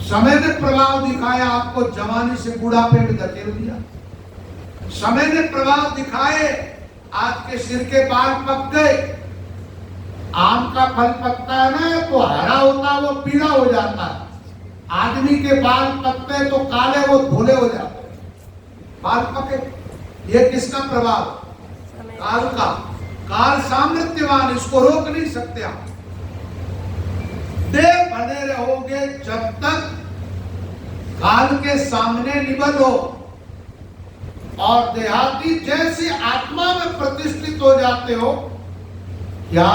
समय ने प्रभाव दिखाया, आपको जवानी से बुढ़ापे में धकेल दिया। समय ने प्रभाव दिखाए, आपके सिर के बाल पक गए। आम का फल पकता है ना तो हरा होता है, वो पीला हो जाता है। आदमी के बाल पकते हैं तो काले, वो धोले हो जाते हैं। बाल पके, ये किसका प्रभाव? काल का। काल सामर्थ्यवान, इसको रोक नहीं सकते आप। देह बने रहोगे जब तक काल के सामने निबल हो, और देहाती जैसे आत्मा में प्रतिष्ठित हो जाते हो। क्या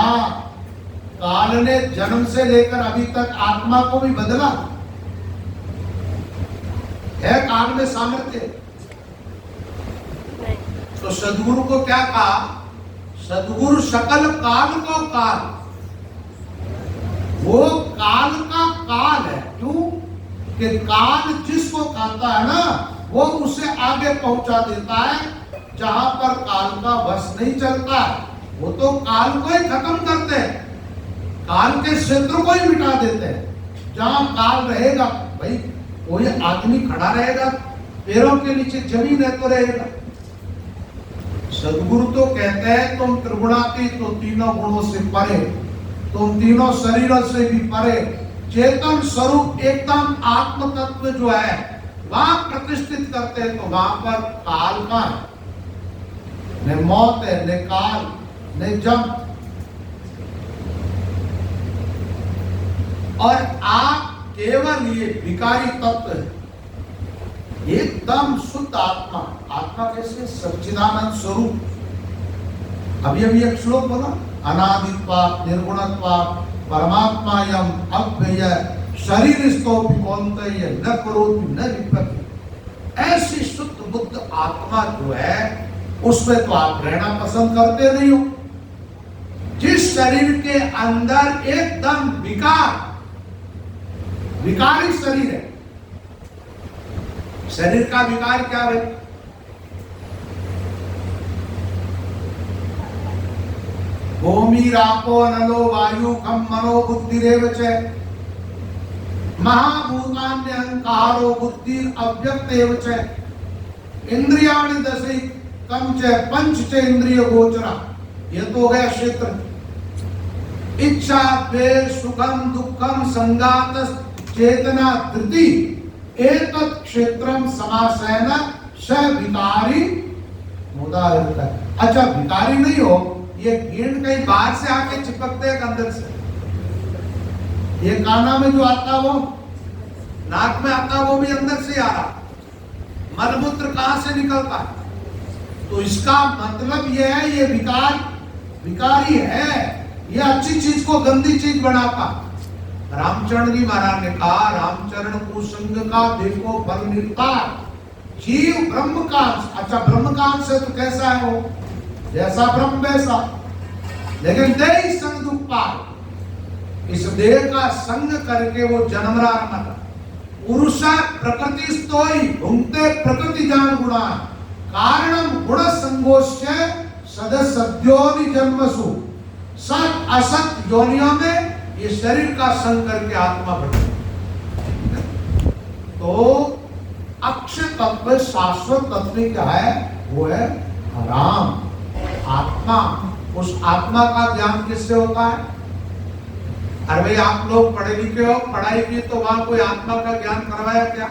काल ने जन्म से लेकर अभी तक आत्मा को भी बदला है? काल में सामर्थ्य। तो सदगुरु को क्या कहा? सदगुरु सकल काल को काल। वो काल का काल है। क्यों? कि काल जिसको कहता है ना, वो उसे आगे पहुंचा देता है जहां पर काल का वश नहीं चलता। वो तो काल को ही खत्म करते हैं, काल के क्षेत्र को ही मिटा देते हैं। जहां काल रहेगा, भाई कोई आदमी खड़ा रहेगा, पैरों के नीचे जमीन है तो रहेगा। सदगुरु तो कहते हैं तुम त्रिगुणातीत, तो तीनों गुणों से परे, तुम तीनों शरीरों से भी परे, चेतन स्वरूप एकदम आत्म तत्व जो है वहां प्रतिष्ठित करते हैं। तो वहां पर काल का न मौत है, न काल, न जम। और आप केवल ये विकारी तत्व है, एकदम शुद्ध आत्मा। आत्मा कैसे? सच्चिदानंद स्वरूप। अभी एक श्लोक बोला, अनादित्वात् निर्गुणत्वात् परमात्मा यम अव्यय शरीर स्तोपि कौन्तेय न करोति न लिप्यते। ऐसी शुद्ध बुद्ध आत्मा जो है, उसमें तो आप रहना पसंद करते नहीं हो। जिस शरीर के अंदर एकदम विकारी शरीर है। शरीर का विकार क्या है? भूमि रापो नलो वायु खम मनो बुद्धिरेव च महाभूतान्य अहंकारो बुद्धि अव्यक्तेव च इंद्रियाणि दशै कम च पंच च इंद्रिय गोचरा। ये तो हो गया क्षेत्र। इच्छा द्वेष सुखम दुखम संगात चेतना धृति एतत् क्षेत्रम समासेन स विकारी मुदाहृत। अच्छा, विकारी नहीं हो, ये गेंद कहीं बाहर से आके चिपकते हैं अंदर से। ये काना में जो आता है वो, नाक में आता है वो भी अंदर से आ रहा। मलमूत्र कहां से निकलता है? तो इसका मतलब ये है, ये विकारी है। ये अच्छी चीज को गंदी चीज बनाता। रामचरण जी महाराज ने कहा, रामचरण कुसंग का देखो फल मिलता। जीव ब्रह्म का, अच्छा ब्रह्म का अंश है तो कैसा है वो? जैसा ब्रह्म वैसा। लेकिन देह संग दुख पार, इस देह का संग करके वो जन्म रहा। पुरुष प्रकृति स्तोई भुंक्ते प्रकृति जान गुणा कारणम गुण संगोष्य सदसद्योनि जन्मसु। सत असत योनियों में ये शरीर का संग करके आत्मा बढ़ती। तो अक्षय तत्व शाश्वत तत्व क्या है? वो है राम, आत्मा। उस आत्मा का ज्ञान किससे होता है? अरे भाई आप लोग पढ़े लिखे हो, पढ़ाई की, तो वहां कोई आत्मा का ज्ञान करवाया क्या?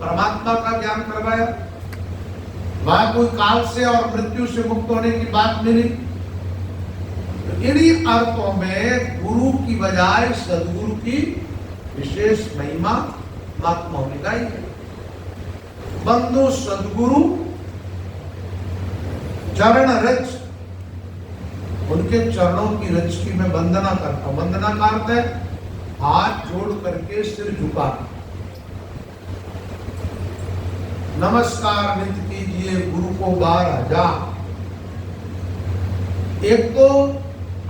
परमात्मा का ज्ञान करवाया? वहां कोई काल से और मृत्यु से मुक्त होने की बात मिली? इन्हीं अर्थों में गुरु की बजाय सदगुरु की विशेष महिमा महात्मा होने का ही है। बंधु सदगुरु चरण रज, उनके चरणों की रज की मैं वंदना करता हूं। वंदना का अर्थ है हाथ जोड़ करके सिर झुका, नमस्कार नित्य कीजिए गुरु को 12,000। एक तो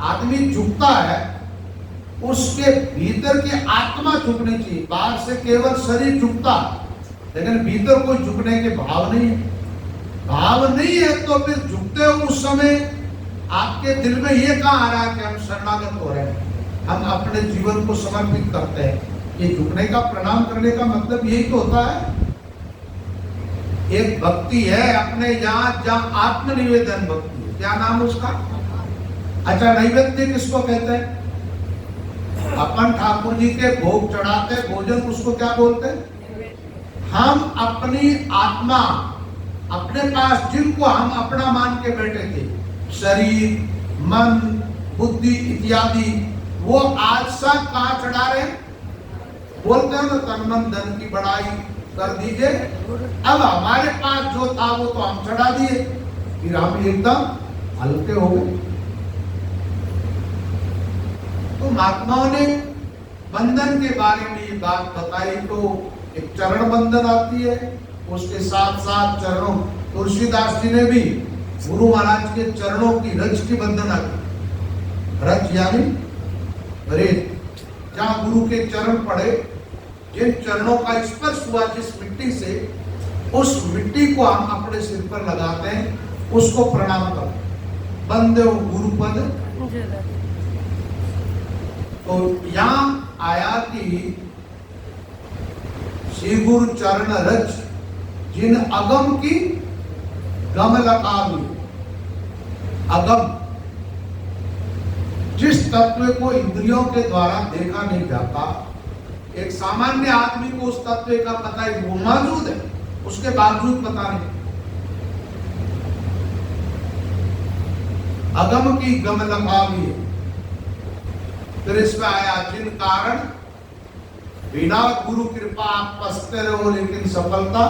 आदमी झुकता है, उसके भीतर की आत्मा झुकनी चाहिए। बाहर से केवल शरीर झुकता, लेकिन भीतर कोई झुकने के भाव नहीं है। भाव नहीं है तो फिर झुकते हो उस समय आपके दिल में ये कहाँ आ रहा है कि हम शरणागत हो रहे हैं, हम अपने जीवन को समर्पित करते हैं। ये झुकने का, प्रणाम करने का मतलब यही तो होता है। एक भक्ति है अपने यहाँ, जहाँ आत्मनिवेदन भक्ति है। क्या नाम उसका? अच्छा, नैवेद्य किसको कहते हैं? अपन ठाकुर जी के भोग चढ़ाते भोजन, उसको क्या बोलते हैं? हम अपनी आत्मा, अपने पास जिनको हम अपना मान के बैठे थे, शरीर, मन, बुद्धि इत्यादि, वो आज सब कहाँ चढ़ा रहे? बोलते हैं ना, तन मन धन की बढ़ाई कर दीजिए। अब हमारे पास जो था वो तो हम चढ़ा दिए, फिर हम एकदम हल्के हो गए। तो महात्माओं ने बंधन के बारे में ये बात बताई। तो एक चरण बंधन आती है, उसके साथ साथ चरणों, तुलसीदास जी ने भी गुरु महाराज के चरणों की रज की वंदना की। रज यानी रेत, जहां गुरु के चरण पड़े, जिन चरणों का स्पर्श हुआ जिस मिट्टी से, उस मिट्टी को हम अपने सिर पर लगाते हैं, उसको प्रणाम करो। बंदे गुरुपद। तो यहां आया कि श्री गुरु चरण रज, जिन अगम की गम लकावी। अगम, जिस तत्व को इंद्रियों के द्वारा देखा नहीं जाता, एक सामान्य आदमी को उस तत्व का पता है, वो मौजूद है, उसके बावजूद पता नहीं। अगम की गम लकावी है। फिर इसमें आया जिन कारण बिना गुरु कृपा आप पसते रहो लेकिन सफलता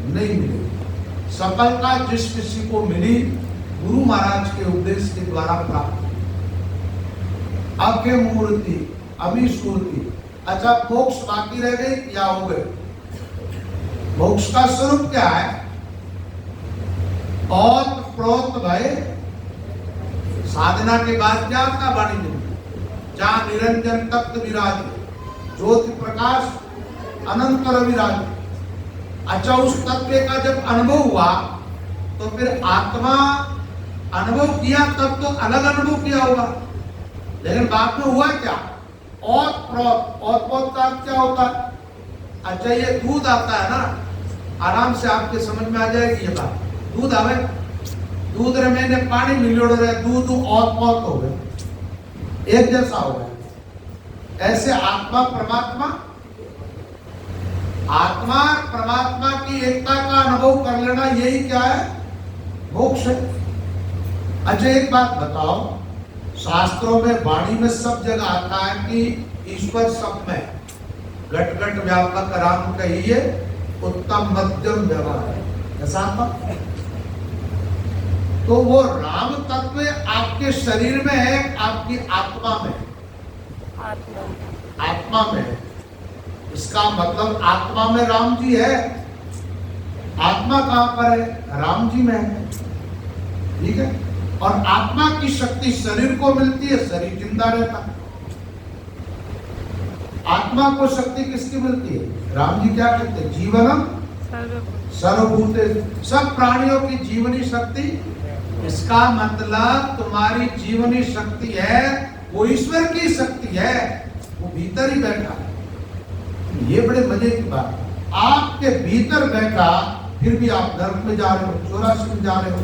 नहीं मिली। सफलता जिस किसी को मिली, गुरु महाराज के उपदेश के द्वारा प्राप्त। अज्ञ मूर्ति अमी सूर्ति। अच्छा, मोक्ष बाकी रह गई, क्या हो गए? मोक्ष का स्वरूप क्या है? औत प्रोत भय। साधना के बाद क्या था वाणी में? जहां निरंजन तत्व विराज, ज्योति प्रकाश अनंतर विराज। अच्छा, उस तत्व का जब अनुभव हुआ तो फिर आत्मा अनुभव किया, तब तो अलग अनुभव किया होगा, लेकिन बाद में हुआ क्या? और प्रोत, और प्रोत का क्या होता है? अच्छा, ये दूध आता है ना, आराम से आपके समझ में आ जाएगी ये बात। दूध आवे, दूध रे मैंने पानी मिलोड़ रहे, दूध और प्रोत हो गए, एक जैसा हो गया। ऐसे आत्मा परमात्मा, आत्मा परमात्मा की एकता का अनुभव कर लेना, यही क्या है? मोक्ष है। अच्छा, एक बात बताओ, शास्त्रों में, वाणी में सब जगह आता है कि ईश्वर सब में, घट घट व्यापक राम कहिए, उत्तम मध्यम व्यवहार। ऐसा आता? तो वो राम तत्व आपके शरीर में है, आपकी आत्मा में? आत्मा में है। इसका मतलब आत्मा में राम जी है। आत्मा कहां पर है? राम जी में है। ठीक है। और आत्मा की शक्ति शरीर को मिलती है, शरीर जिंदा रहता है। आत्मा को शक्ति किसकी मिलती है? राम जी क्या कहते हैं? जीवनम सर्वभूते, सब प्राणियों की जीवनी शक्ति। इसका मतलब तुम्हारी जीवनी शक्ति है, वो ईश्वर की शक्ति है, वो भीतर ही बैठा है। ये बड़े मजे की बात, आपके भीतर बैठा, फिर भी आप नरक में जा रहे हो, 84 में जा रहे हो,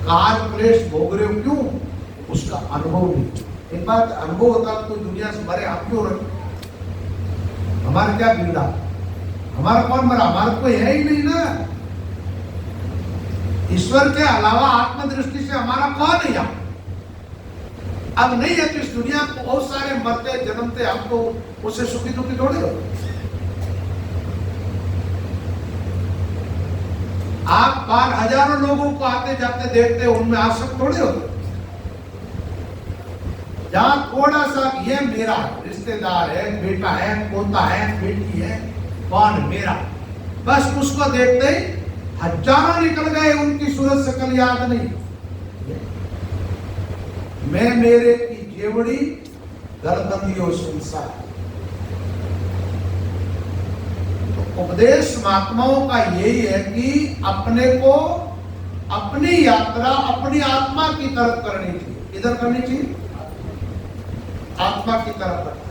कार क्लेश भोग रहे हो। क्यों? उसका अनुभव नहीं। एक बात, अनुभव होता तो दुनिया से मरे, आप क्यों रहे? हमारा क्या बिगड़ा? हमारा कौन मरा? हमारा कोई है ही नहीं ना। ईश्वर के अलावा आत्मदृष्टि से हमारा कौन है यहाँ? अब नहीं है तो इस दुनिया को बहुत सारे मरते जन्मते, हम तो उससे सुखी दुखी थोड़े हो। आप बाहर हजारों लोगों को आते जाते देखते, उनमें आसक्त थोड़े होते। जहां थोड़ा सा ये मेरा रिश्तेदार है, बेटा है, पोता है, बेटी है, कौन मेरा, बस उसको देखते ही हजारों निकल गए, उनकी सूरत शकल याद नहीं। मैं मेरे की जेवड़ी दरबंदियों संसार। तो उपदेश महात्माओं का यही है कि अपने को, अपनी यात्रा अपनी आत्मा की तरफ करनी चाहिए। इधर करनी चाहिए, आत्मा की तरफ करना चाहिए।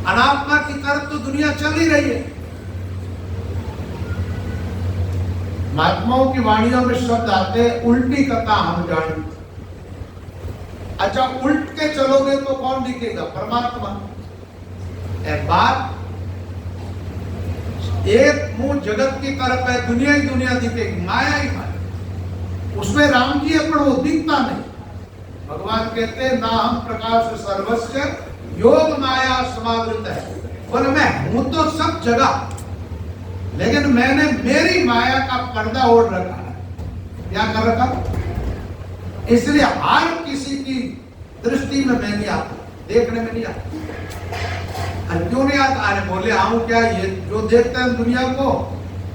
अनात्मा की तरफ तो दुनिया चल ही रही है। महात्माओं की वाणियों में शब्द आते हैं, उल्टी कथा हम जानी। अच्छा, उल्ट के चलोगे तो कौन दिखेगा? परमात्मा। एक बात, एक मुंह जगत की तरफ है, दुनिया ही दुनिया दिखेगी, माया ही माया। उसमें राम जी है पर वो दिखता नहीं। भगवान कहते हैं, ना हम प्रकाश सर्वस्व योग माया समावृत है। बोले मैं हूं तो सब जगह, लेकिन मैंने मेरी माया का पर्दा ओढ़ रखा है। क्या कर रखा? इसलिए हर किसी की दृष्टि में मैं नहीं आता, देखने में नहीं आता। क्यों नहीं आता? अरे बोले आऊं क्या? ये जो देखते हैं दुनिया को,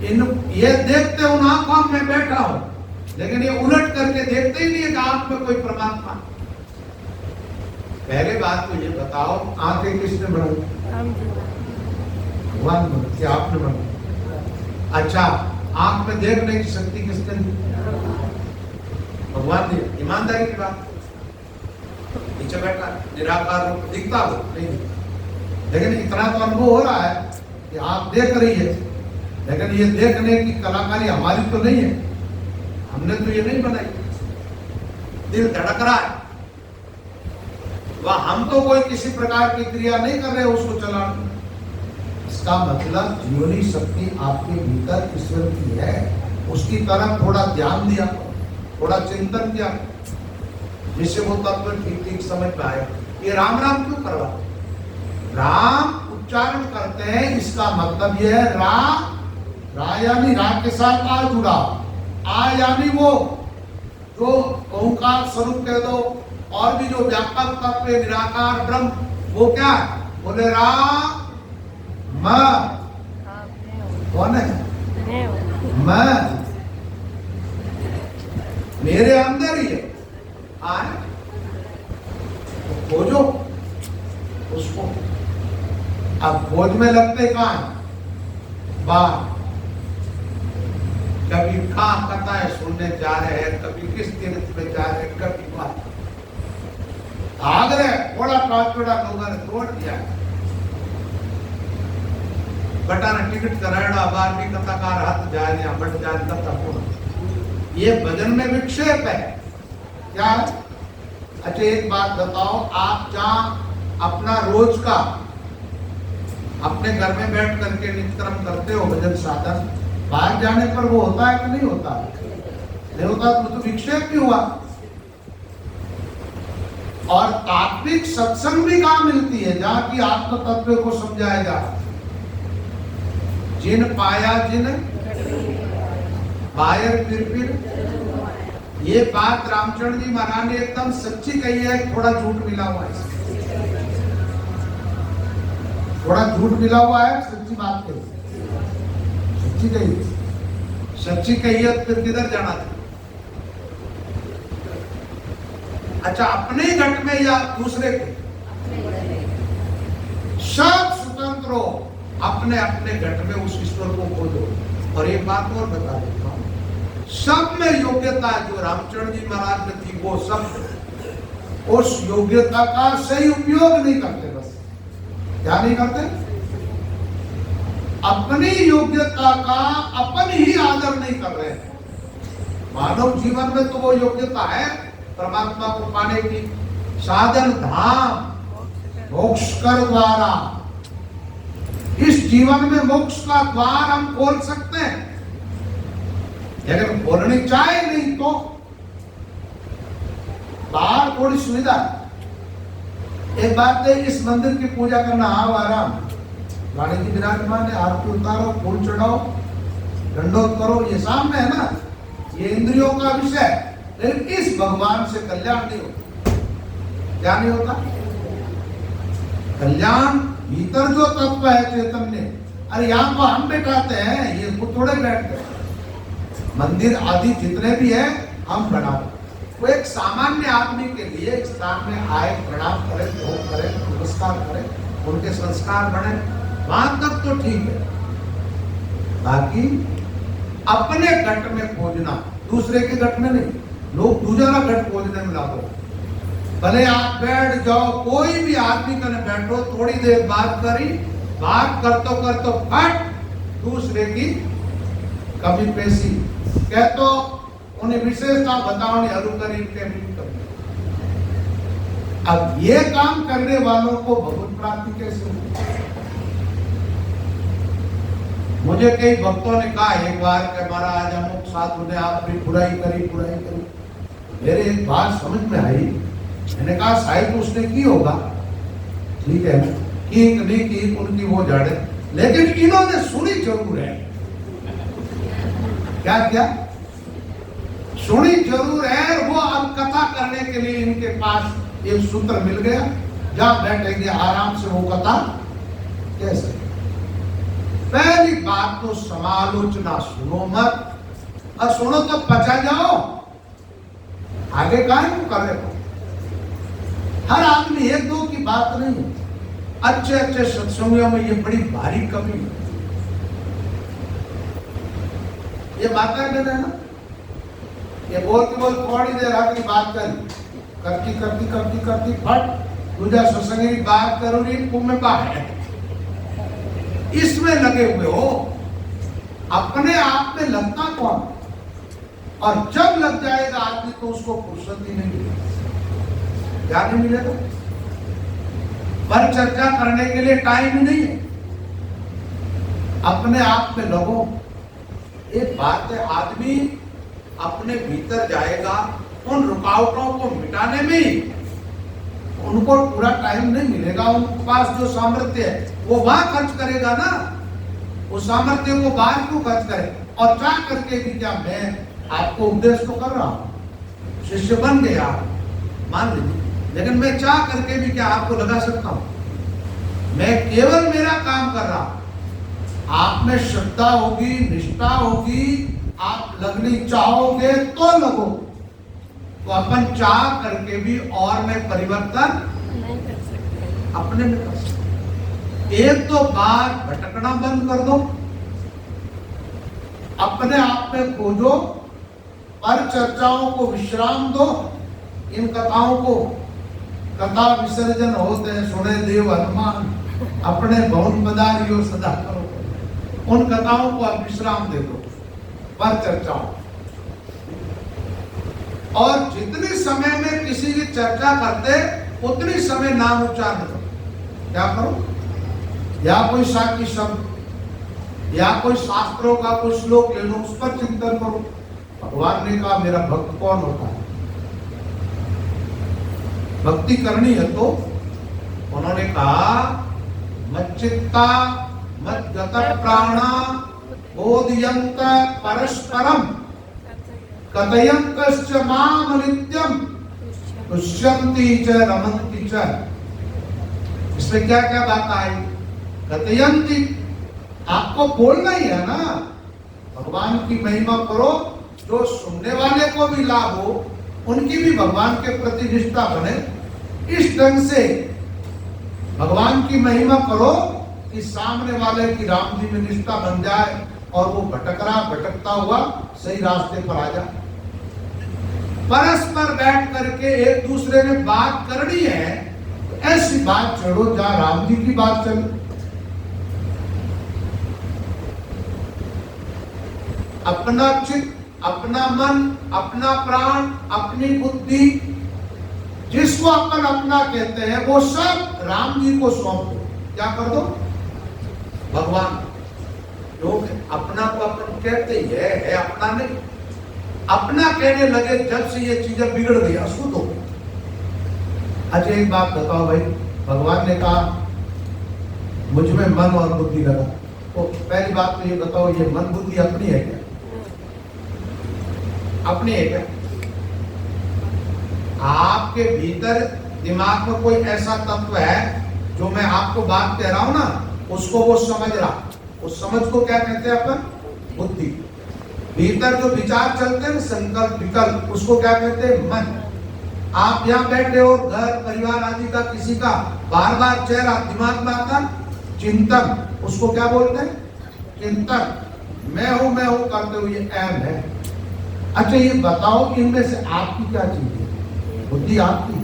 ये देखते उन आंखों में बैठा हूं, लेकिन ये उलट करके देखते ही नहीं है कि आंख में कोई परमात्मा। पहले बात तो ये बताओ, आंखें किसने बनाई? भगवान ने, क्या आपने बनाई? अच्छा, आंख में देखने की शक्ति किसने दी? भगवान ने। ईमानदारी की बात, नीचे बैठा निराकार रूप दिखता हो नहीं दिखता, लेकिन इतना तो अनुभव हो रहा है कि आप देख रही है, लेकिन ये देखने की कलाकारी हमारी तो नहीं है। हमने तो ये नहीं बनाई। दिल धड़क रहा है, वह हम तो कोई किसी प्रकार की क्रिया नहीं कर रहे उसको चलाने। इसका मतलब जीवनी शक्ति आपके भीतर ईश्वर की है, उसकी तरफ थोड़ा ध्यान दिया, थोड़ा चिंतन किया, जिससे वो तत्व ठीक ठीक समझ पाए। ये राम राम क्यों करवा? राम उच्चारण करते हैं, इसका मतलब यह है रा यानी रा के साथ आ जुड़ा, आ यानी वो जो ओंकार स्वरूप कह दो, और भी जो व्यापक तत्व निराकार ब्रह्म, वो क्या है? बोले राम कौन है? मैं, मेरे अंदर ही है। आए तो खोजो उसको। अब खोज में लगते कहां? बाहर। कभी कहां कथाएं सुनने जा रहे हैं, कभी किस तीर्थ में जा रहे हैं, कभी बाहर भाग रहे। थोड़ा काचोड़ा लोगों ने तोड़ दिया, बटाना टिकट कराया, बार भी कथाकार हाथ जाए या बट जाए कथा पूर्ण। ये भजन में विक्षेप है। क्या? अच्छा, एक बात बताओ, आप जहां अपना रोज का अपने घर में बैठ करके नित्यक्रम करते हो भजन साधन, बाहर जाने पर वो होता है कि नहीं होता? नहीं होता तो विक्षेप भी हुआ। और तात्विक सत्संग भी कहां मिलती है? जहां की आत्म तत्व को समझाया जा, जिन पाया जिन बायर फिर। ये बात रामचंद्र जी महाराज ने एकदम सच्ची कही है, थोड़ा झूठ मिला हुआ है, थोड़ा झूठ मिला हुआ है, सच्ची बात कही, सच्ची कही, सच्ची कही है, फिर किधर जाना था? अच्छा, अपने घट में या दूसरे के? सब स्वतंत्र हो, अपने अपने घट में उस ईश्वर को खोजो। और एक बात और बता देता हूं, सब में योग्यता जो रामचंद्र जी महाराज में थी, वो सब उस योग्यता का सही उपयोग नहीं करते। बस क्या नहीं करते? अपनी योग्यता का अपन ही आदर नहीं कर रहे हैं। मानव जीवन में तो वो योग्यता है परमात्मा को पाने की, साधन धाम मोक्ष कर द्वारा। इस जीवन में मोक्ष का द्वार हम खोल सकते हैं, लेकिन खोलनी चाहे नहीं तो बाहर थोड़ी सुविधा। एक बात है, इस मंदिर की पूजा करना आओ आराम, रानी जी विराजमान है, आरती उतारो, फूल चढ़ाओ, दंडोत करो, ये सामने है ना, ये इंद्रियों का विषय। लेकिन इस भगवान से कल्याण नहीं होता। क्या नहीं होता? कल्याण भीतर जो तत्व है चैतन्य, अरे यहाँ को हम बैठाते हैं, ये खुद थोड़े बैठते हैं। मंदिर आदि जितने भी है हम बनाते, वो एक सामान्य आदमी के लिए स्थान में आए, प्रणाम करें, भोग करें, नमस्कार करें, उनके संस्कार बने, वहां तक तो ठीक है। बाकी अपने घट में खोजना, दूसरे के घट में नहीं। लोग दूसरा घट खोजने में लागो। भले आप बैठ जाओ, कोई भी आदमी कने बैठो, थोड़ी देर बात करी, बात करतो फट दूसरे की कभी पेशी कह तो उन्हें विशेषता बताओ, अरु करी के भी कभी। अब ये काम करने वालों को भगवत प्राप्ति कैसे होगी? मुझे कई भक्तों ने कहा एक बार कि महाराज अमुक साधु ने आपकी बुराई करी। मेरे एक बात समझ में आई, मैंने कहा शायद उसने की होगा, ठीक है, की नहीं की उनकी वो जाने, लेकिन इन्होंने सुनी जरूर है। क्या सुनी जरूर है। वो अब कथा करने के लिए इनके पास एक सूत्र मिल गया, जहां बैठेंगे आराम से वो कथा कैसे। पहली बात तो समालोचना सुनो मत, और सुनो तो पचा जाओ, आगे काहे को कर रहे हो। हर आदमी एक दो की बात नहीं, अच्छे सत्संगों में ये बड़ी भारी कमी है। ये बातें कहते हैं ना, ये बोलती थोड़ी देर अपनी बात करती फट दूजा सत्संग की बात करोगी कुंभ में बाहर, इसमें लगे हुए हो। अपने आप में लगता कौन? और जब लग जाएगा आदमी तो उसको फुर्सत ही नहीं मिलेगी। क्या नहीं मिलेगा? पर चर्चा करने के लिए टाइम ही नहीं है। अपने आप में लगो। एक बात है, आदमी अपने भीतर जाएगा, उन रुकावटों को मिटाने में उनको पूरा टाइम नहीं मिलेगा। उनके पास जो सामर्थ्य है वो वहां खर्च करेगा ना, उस सामर्थ्य को बाहर क्यों खर्च करे। और चाह करके भी क्या, मैं आपको उपदेश तो कर रहा हूं, शिष्य बन गया मान लीजिए, लेकिन मैं चाह करके भी क्या आपको लगा सकता हूं? मैं केवल मेरा काम कर रहा हूं। आप में श्रद्धा होगी, निष्ठा होगी, आप लगनी चाहोगे तो लगो। तो अपन चाह करके भी और में परिवर्तन नहीं कर सकते, अपने में कर सकते। एक तो बात भटकना बंद कर दो, अपने आप में खोजो, पर चर्चाओं को विश्राम दो। इन कथाओं को, कथा विसर्जन होते हैं सुने देव हनुमान, अपने भवन पधारियो सदा करो। उन कथाओं को आप विश्राम दे दो, पर चर्चाओं। और जितनी समय में किसी की चर्चा करते उतनी समय नाम उच्चारण करो। क्या करो? या कोई साक्षी शब्द या कोई शास्त्रों का कोई श्लोक ले लो, उस पर चिंतन करो। भगवान ने कहा मेरा भक्त कौन होता है? भक्ति करनी है तो उन्होंने कहा मच्चित्ता मद्गत प्राणा बोधयंत परस्परम कथयंतश्च माम नित्यम तुष्यन्ति च रमन्ति च। इसमें क्या क्या बात आई? कथयंति, आपको बोलना ही है ना, भगवान की महिमा करो, जो सुनने वाले को भी लाभ हो, उनकी भी भगवान के प्रति निष्ठा बने। इस ढंग से भगवान की महिमा करो कि सामने वाले की राम जी में निष्ठा बन जाए और वो भटकता हुआ सही रास्ते पर आ जाए। परस्पर बैठ करके एक दूसरे में बात करनी है, तो ऐसी बात छेड़ो जहां राम जी की बात चले। अपना चित्त, अपना मन, अपना प्राण, अपनी बुद्धि, जिसको अपन अपना कहते हैं, वो सब राम जी को सौंप दो। क्या कर दो? भगवान। लोग अपना को अपन कहते ही है अपना नहीं। अपना कहने लगे जब से ये चीजें बिगड़ गई, अशुद्ध हो गई। अच्छा एक बात बताओ भाई, भगवान ने कहा मुझ में मन और बुद्धि लगा, तो पहली बात तो ये बताओ, ये मन बुद्धि अपनी है क्या? अपनी है क्या? आपके भीतर दिमाग में कोई ऐसा तत्व है जो मैं आपको बात कह रहा हूं ना, उसको वो समझ रहा, उस समझ को क्या कहते हैं अपन? बुद्धि। भीतर जो विचार चलते हैं, संकल्प विकल्प, उसको क्या कहते हैं? मन। आप यहाँ बैठे हो, घर परिवार आदि का किसी का बार बार चेहरा दिमाग में आता, चिंतन, उसको क्या बोलते हैं? चिंतन। मैं हूं करते हुए अहम है। अच्छा ये बताओ कि इनमें से आपकी क्या चीज है? बुद्धि आपकी,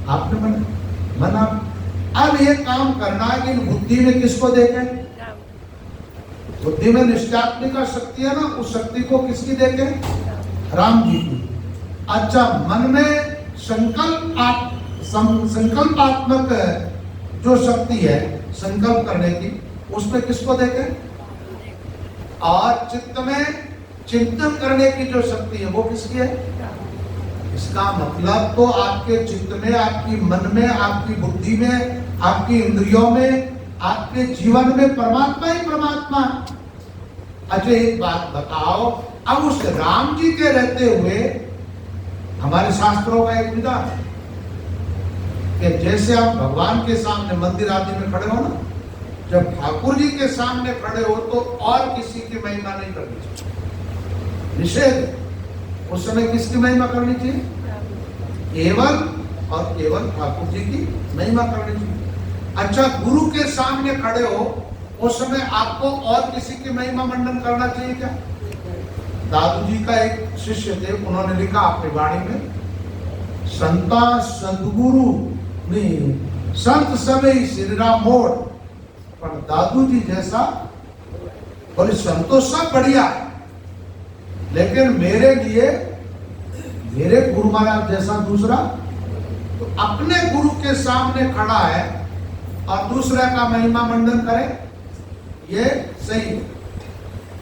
आपने मन आप। अब ये काम करना है कि बुद्धि में किसको देखें? बुद्धि में निश्चयात्मिका शक्ति है ना, उस शक्ति को किसकी देखें? राम जी की। अच्छा मन में संकल्पात्मक जो शक्ति है संकल्प करने की, उसमें किसको देखें? और चित्त में चिंतन करने की जो शक्ति है वो किसकी है? इसका मतलब तो आपके चित्त में, आपकी मन में, आपकी बुद्धि में, आपकी इंद्रियों में, आपके जीवन में परमात्मा ही परमात्मा। अच्छा एक बात बताओ, अब उस राम जी के रहते हुए हमारे शास्त्रों का एक विधान है कि जैसे आप भगवान के सामने मंदिर आदि में खड़े हो ना, जब ठाकुर जी के सामने खड़े हो तो और किसी की महिमा नहीं करनी चाहिए, निषेध। उस समय किसकी महिमा करनी चाहिए? केवल और केवल ठाकुर जी की महिमा करनी चाहिए। अच्छा गुरु के सामने खड़े हो, उस समय आपको और किसी की महिमा मंडन करना चाहिए क्या? दादू जी का एक शिष्य थे, उन्होंने लिखा अपनी वाणी में, संता सदगुरु नहीं संत सभी श्री राम मोड़, पर दादू जी जैसा, बोले संतोष सब बढ़िया, लेकिन मेरे लिए मेरे गुरु महाराज जैसा दूसरा। तो अपने गुरु के सामने खड़ा है और दूसरे का महिमा मंडन करे, ये सही है।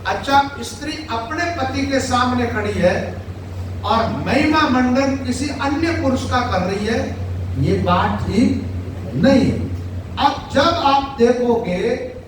अच्छा स्त्री अपने पति के सामने खड़ी है और महिमा मंडन किसी अन्य पुरुष का कर रही है, ये बात ठीक नहीं है। अब जब आप देखोगे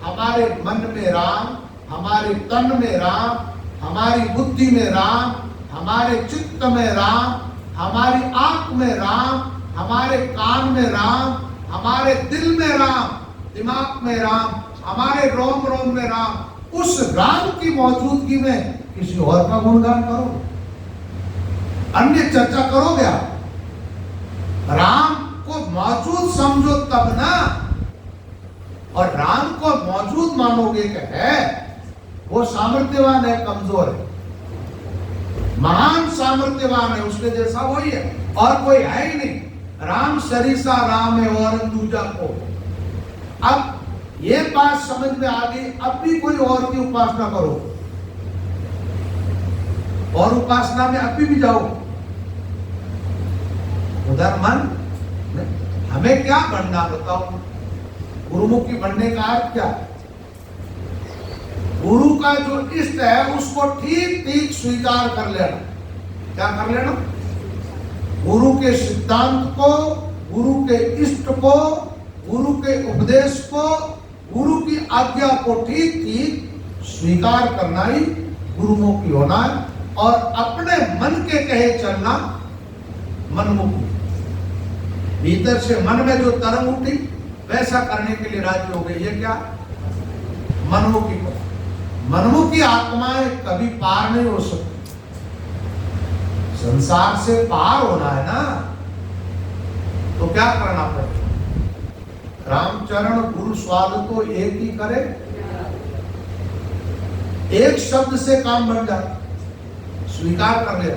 हमारे मन में राम, हमारे तन में राम, हमारी बुद्धि में राम, हमारे चित्त में राम, हमारी आंख में राम, हमारे कान में राम, हमारे दिल में राम, दिमाग में राम, हमारे रोम रोम में राम, उस राम की मौजूदगी में किसी और का गुणगान करो, अन्य चर्चा करोगे आप? राम को मौजूद समझो तब ना, और राम को मौजूद मानोगे कि है वो सामर्थ्यवान है, कमजोर है, महान सामर्थ्यवान है, उसके जैसा वही है और कोई है ही नहीं। राम सरीसा राम है और दूजा को। अब ये बात समझ में आ गई, अब भी कोई और की उपासना करो और उपासना में अभी भी जाओ, उधर मन। हमें क्या बनना बताओ? गुरुमुखी बनने का अर्थ क्या? गुरु का जो इष्ट है उसको ठीक ठीक स्वीकार कर लेना। क्या कर लेना? गुरु के सिद्धांत को, गुरु के इष्ट को, गुरु के उपदेश को, गुरु की आज्ञा को ठीक ठीक स्वीकार करना ही गुरुमुखी होना है, और अपने मन के कहे चलना मनमुखी। भीतर से मन में जो तरंग उठी वैसा करने के लिए राजी हो गई, ये क्या? मनमुखी को। मनमुखी आत्माएं कभी पार नहीं हो सकती, संसार से पार होना है ना, तो क्या करना पड़ेगा? रामचरण गुरु स्वाद को एक ही करे, एक शब्द से काम बन जाता, स्वीकार कर ले।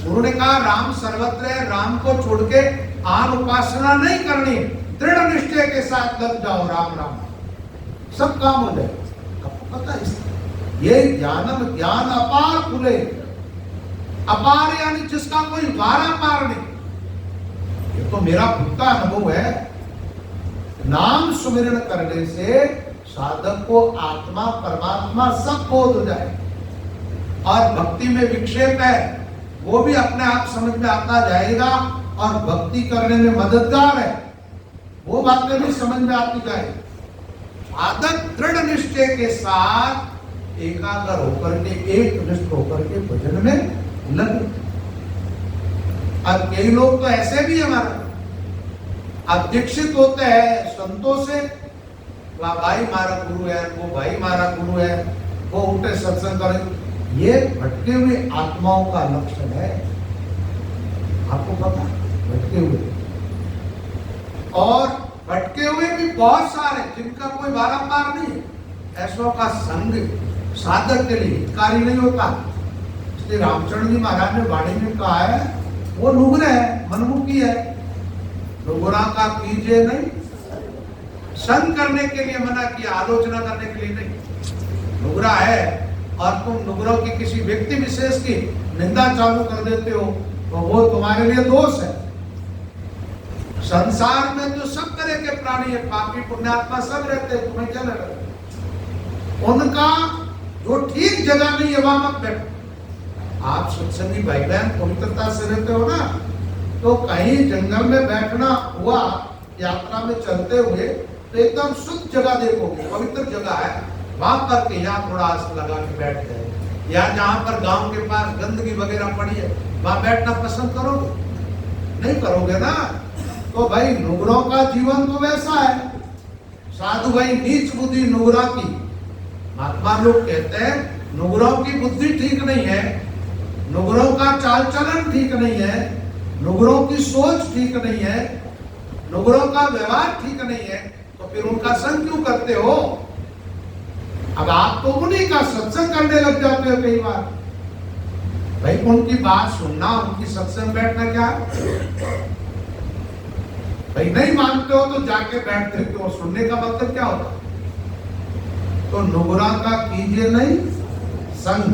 गुरु ने कहा राम सर्वत्र है, राम को छोड़ के आन उपासना नहीं करनी, दृढ़ निश्चय के साथ लग जाओ, राम राम, सब काम हो जाए। आपको पता है ये ज्ञानम ज्ञान अपार खुले, अपार यानी जिसका कोई वारा पार नहीं। ये तो मेरा खुद का अनुभव है। नाम सुमिरन करने से साधक को आत्मा परमात्मा सब बोध हो जाए, और भक्ति में विक्षेप है वो भी अपने आप समझ में आता जाएगा, और भक्ति करने में मददगार है वो बातें भी समझ में आती जाएगी। साधक दृढ़ निश्चय के साथ एकाग्र होकर के, एक निष्ठ होकर के भजन में लगे। अब कई लोग तो ऐसे भी हमारे अब दीक्षित होते हैं संतों से, वह भाई हमारा गुरु है, वो भाई हमारा गुरु है, वो उठे सत्संग करें। ये भटके हुए आत्माओं का लक्षण है, आपको पता, भटके हुए। और भटके हुए भी बहुत सारे जिनका कोई बारंबार नहीं है, ऐसों का संग साधक के लिए हितकारी नहीं होता। इसलिए रामचंद्र जी महाराज ने वाणी में कहा है, वो नुग्र है, मनमुखी है, नुग्रा का कीजिए नहीं, संग करने के लिए मना किया, आलोचना करने के लिए नहीं। नुग्रा है और तुम नुग्रों की किसी व्यक्ति विशेष की निंदा चालू कर देते हो तो वो तुम्हारे लिए दोष है। संसार में तो सब तरह के प्राणी है, पापी पुण्यात्मा सब रहते हैं, तुम्हें क्या लगा? उनका जो ठीक जगह नहीं है वहां मत बैठो। आप सत्संगी भाई बहन पवित्रता से रहते हो ना, तो कहीं जंगल में बैठना हुआ, यात्रा में चलते हुए तो एकदम शुद्ध जगह देखोगे, पवित्र जगह है, वहां पर के यहाँ थोड़ा आसन लगा के बैठ गए, या जहां पर गांव के पास गंदगी वगैरह पड़ी है वहां बैठना पसंद करोगे? नहीं करोगे ना। तो भाई नुग्रों का जीवन तो वैसा है, साधु भाई नीच बुद्धि नुग्रा की। महात्मा लोग कहते हैं नुग्रों की बुद्धि ठीक नहीं है, नुग्रों का चाल चलन ठीक नहीं है, नुग्रों की सोच ठीक नहीं है, नुग्रों का व्यवहार ठीक नहीं है, तो फिर उनका संग क्यों करते हो? अब आप तो उन्हीं का सत्संग करने लग जाते हो कई बार। भाई उनकी बात सुनना, उनकी सत्संग बैठना क्या? भाई नहीं मानते हो तो जाके बैठ देते हो, सुनने का मतलब क्या होता? तो नुग्रा का कीजिए नहीं संग।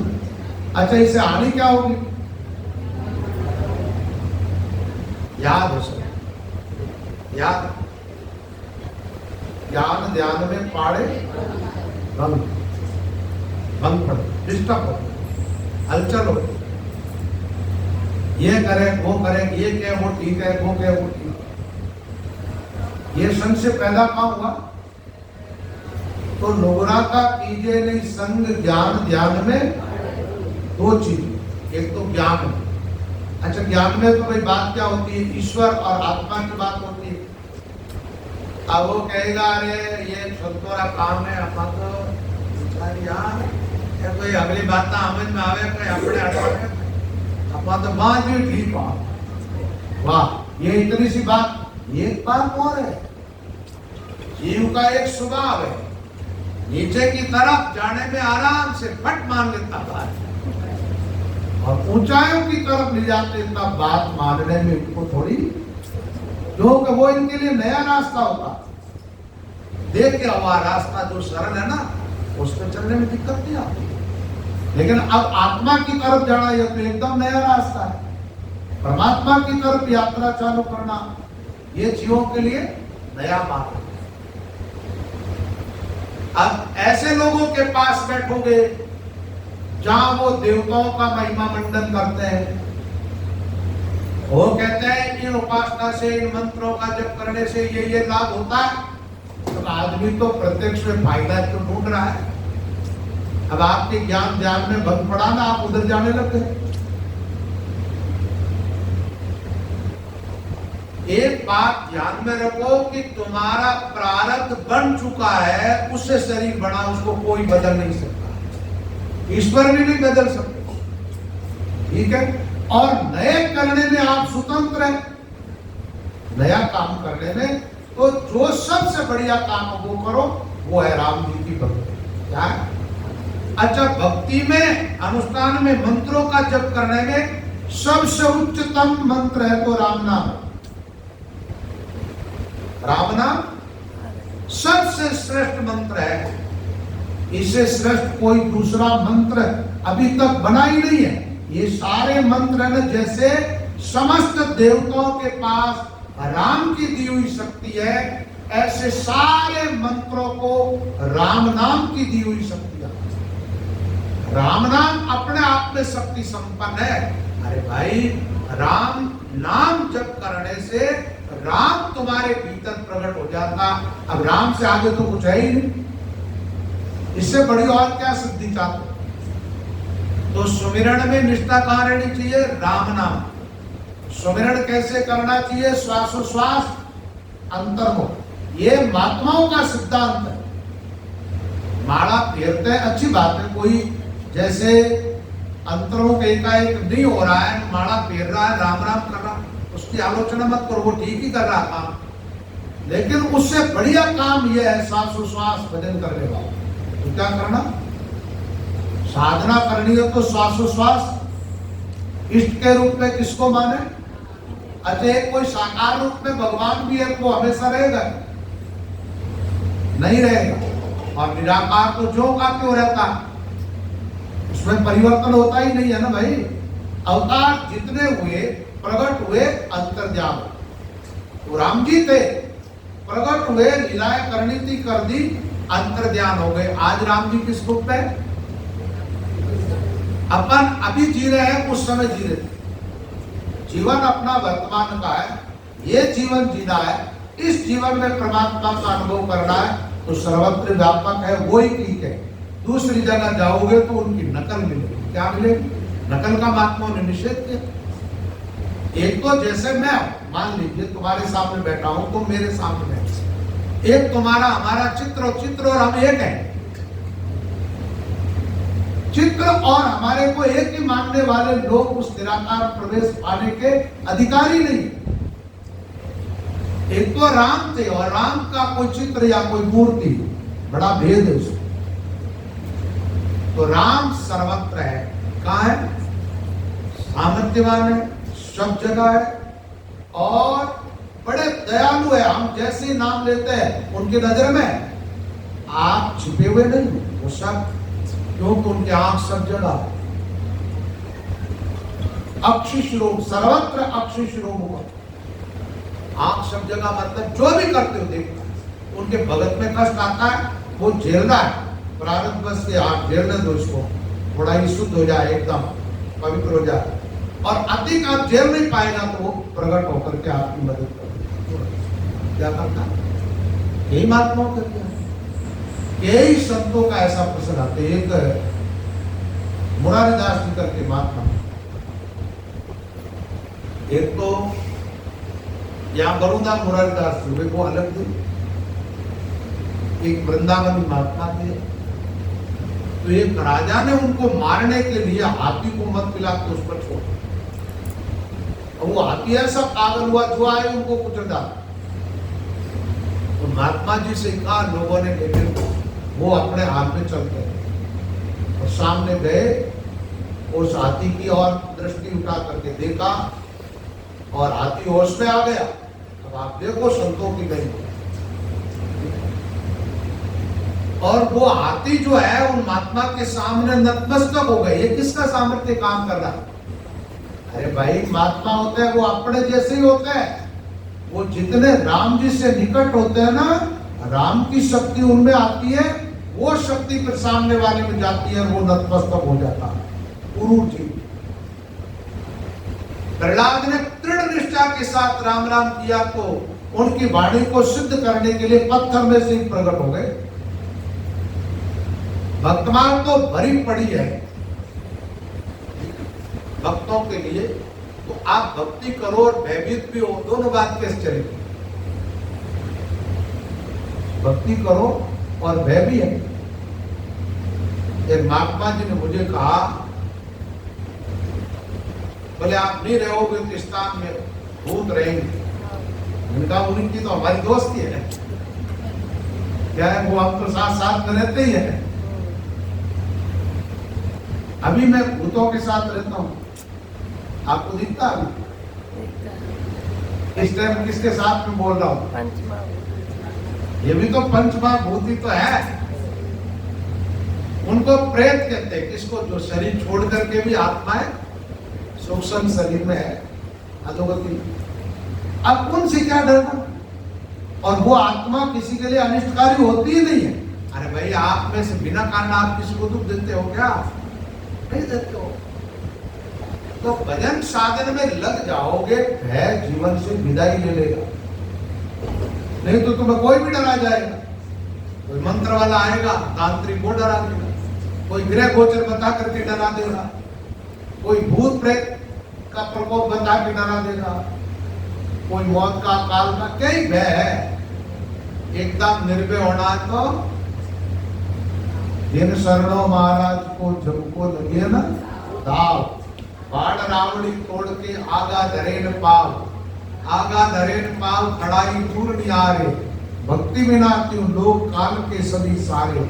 अच्छा, इसे हानि क्या होगी? याद हो सके, याद, ज्ञान ध्यान में पाड़े भंग, भंग पड़े, डिस्टर्ब हो, हलचल हो, ये करें वो करें, ये क्या वो ठीक है, वो क्या वो ठीक। ये संग से पैदा कहाँ हुआ? तो नुग्रा का कीजिए नहीं संग, ज्ञान ध्यान में दो चीज, एक तो ज्ञान। अच्छा, ज्ञान में तो भाई बात क्या होती है? ईश्वर और आत्मा की बात होती है। अब वो कहेगा अरे ये छोटा काम है, अपन तो यार ये कोई अगली बात ना समझ में आवे, कोई अपने अटके, अपन तो बात भी ठीक हो। वाह, ये इतनी सी बात, एक बात और है, जीव का एक स्वभाव है, नीचे की तरफ जाने में आराम से फट मान लेता बात, और ऊंचाइयों की तरफ ले जाते तब बात मानने में इनको थोड़ी, जो कि वो इनके लिए नया रास्ता होता। देख के हुआ रास्ता जो सरल है ना, उस पर चलने में दिक्कत नहीं आती। लेकिन अब आत्मा की तरफ जाना यह तो एकदम नया रास्ता है। परमात्मा की तरफ यात्रा चालू करना ये जीवों के लिए नया मार्ग है। अब ऐसे लोगों के पास बैठोगे जहां वो देवताओं का महिमा मंडन करते हैं, वो कहते हैं इन उपासना से, इन मंत्रों का जप करने से ये लाभ होता है, तो आदमी तो प्रत्यक्ष में फायदा तो ढूंढ रहा है। अब आपके ज्ञान ध्यान में भंग पड़ा ना, आप उधर जाने लग गए। एक बात ध्यान में रखो कि तुम्हारा प्रारब्ध बन चुका है, उससे शरीर बना, उसको कोई बदल नहीं सकता, ईश्वर भी नहीं बदल सकते, ठीक है। और नए करने में आप स्वतंत्र हैं, नया काम करने में तो जो सबसे बढ़िया काम वो करो, वो है राम जी की भक्ति। क्या है? अच्छा, भक्ति में, अनुष्ठान में, मंत्रों का जप करने में सबसे उच्चतम मंत्र है तो राम नाम। राम नाम सबसे श्रेष्ठ मंत्र है, इससे श्रेष्ठ कोई दूसरा मंत्र अभी तक बना ही नहीं है। ये सारे मंत्र है, जैसे समस्त देवताओं के पास राम की दी हुई शक्ति है, ऐसे सारे मंत्रों को राम नाम की दी हुई शक्ति है। राम नाम अपने आप में शक्ति संपन्न है। अरे भाई, राम नाम जप करने से राम तुम्हारे भीतर प्रकट हो जाता। अब राम से आगे तो कुछ है ही नहीं। इससे बड़ी और क्या सिद्धि चाहते हो? तो सुमिरण में निष्ठा कहाँ रहनी चाहिए? राम नाम। सुमिरण कैसे करना चाहिए? श्वासोश्वास अंतर्मुख। ये महात्माओं का सिद्धांत है। माला फेरते हैं, अच्छी बात है, कोई जैसे अंतर्मुख एकाएक नहीं हो रहा है, माला फेर रहा है, राम राम कर रहा, उसकी आलोचना मत करो, वो ठीक ही कर रहा काम। लेकिन उससे बढ़िया काम यह है श्वासोश्वास भजन करने वाला। तो क्या करना? साधना करनी है तो श्वासोश्वास इष्ट के रूप में किसको माने? अच्छा, कोई साकार रूप में भगवान भी है, वो हमेशा रहेगा? नहीं रहेगा। और निराकार तो जो का क्यों रहता, उसमें परिवर्तन होता ही नहीं है ना भाई। अवतार जितने हुए प्रकट हुए अंतर्जाम। तो राम जी थे, प्रकट हुए, लीलाएं करनी थी, कर दी, अंतर्ज्ञान हो गए। आज राम जी किस रूप में? अपन अभी जी रहे हैं, उस समय जी रहे थे। जीवन अपना वर्तमान का है, ये जीवन जीना है, इस जीवन में परमात्मा का अनुभव करना है, तो सर्वत्र व्यापक है, वो ही ठीक है। दूसरी जगह जाओगे तो उनकी नकल मिलेगी। क्या मिलेगी? नकल का महात्माओं ने निषेध किया। एक तो जैसे मैं मान लीजिए तुम्हारे सामने बैठा हूं, तुम मेरे सामने बैठे, एक तुम्हारा हमारा चित्र और हम एक हैं। चित्र और हमारे को एक ही मानने वाले लोग उस निराकार प्रवेश पाने के अधिकारी नहीं। एक तो राम थे और राम का कोई चित्र या कोई मूर्ति, बड़ा भेद है उसमें। तो राम सर्वत्र है। कहाँ है? सामर्थ्यवान है, सब जगह है और बड़े दयालु है। हम जैसे नाम लेते हैं उनकी नजर में आप छिपे हुए नहीं, वो सब, क्योंकि उनके आंख सब जगह। अक्षिश रूप, सर्वत्र अक्षिश रूप, आंख सब जगह, मतलब जो भी करते हो देखो। उनके भगत में कष्ट आता है, वो झेलना है, प्रारब्ध बस के आप झेलने दो इसको, थोड़ा ही शुद्ध हो जाए, एकदम पवित्र हो जाए। और अधिक आप झेल नहीं पाएगा तो वो प्रकट होकर के आपकी मदद करेगा। क्या करता है? यही महात्माओं करते हैं। यही संतों का ऐसा प्रसंग आते। एक मुरारीदास जी करके महात्मा, एक तो यहाँ बरूदा मुरारीदास जी, वो अलग थे। एक वृंदावनी महात्मा थे। तो एक राजा ने उनको मारने के लिए हाथी को मत पिला के उस पर छोड़, और वो हाथी ऐसा पागल हुआ, जो आए उनको कुचल डाला। तो महात्मा जी से कहा लोगों ने, लेकिन वो अपने हाथ में चलते हैं और सामने गए, उस हाथी की और दृष्टि उठा करके देखा और हाथी होश में आ गया। अब आप देखो संतों की गई, और वो हाथी जो है उन महात्मा के सामने नतमस्तक हो गए। ये किसका सामर्थ्य काम कर रहा है? अरे भाई, महात्मा होते हैं वो अपने जैसे ही होते हैं। वो जितने राम जी से निकट होते हैं ना, राम की शक्ति उनमें आती है, वो शक्ति फिर सामने वाले में जाती है, वो नतमस्तक हो जाता है। गुरु जी प्रहलाद ने दृढ़ निष्ठा के साथ राम राम किया तो उनकी वाणी को सिद्ध करने के लिए पत्थर में से प्रकट हो गए। भक्तमाल तो भरी पड़ी है भक्तों के लिए, तो आप भक्ति करो और भयभीत भी हो, दोनों बात कैसे चलेगी? भक्ति करो और भय भी है। एक महात्मा जी ने मुझे कहा, बोले आप नहीं रहोगे तो स्थान में भूत रहेंगे। मैंने कहा उनकी तो हमारी दोस्ती है, क्या है, वो हम तो साथ साथ में रहते ही है। अभी मैं भूतों के साथ रहता हूँ, आपको दिखता है? इस टाइम किसके साथ में बोल रहा हूँ? ये भी तो पंचमहाभूति तो है। उनको प्रेत कहते हैं। किसको? जो शरीर छोड़ करके भी आत्माएं सूक्ष्म शरीर में है, अधोगति। अब उनसे क्या डरना? और वो आत्मा किसी के लिए अनिष्टकारी होती ही नहीं है। अरे भाई, आप में से बिना कारण आप किसी को दुख देते हो क्या? नहीं देते हो। तो भजन साधन में लग जाओगे, भय जीवन से विदाई ले लेगा, नहीं तो तुम्हें कोई भी डरा जाएगा। कोई मंत्र वाला आएगा, तांत्रिक वो डरा देगा, कोई ग्रह गोचर बता करके डरा देगा, कोई भूत प्रेत का प्रकोप बता के डरा देगा, कोई मौत का काल का कई भय है। एकदम निर्भय होना है तो जिन शरणों महाराज को जमको लगे ना दाव, बाढ़ रावड़ी तोड़ के आगा धरेन पाव, आगा धरेन पाव खड़ाई दूर निहारे, भक्ति बिना क्यों लोग काल के सभी सारे,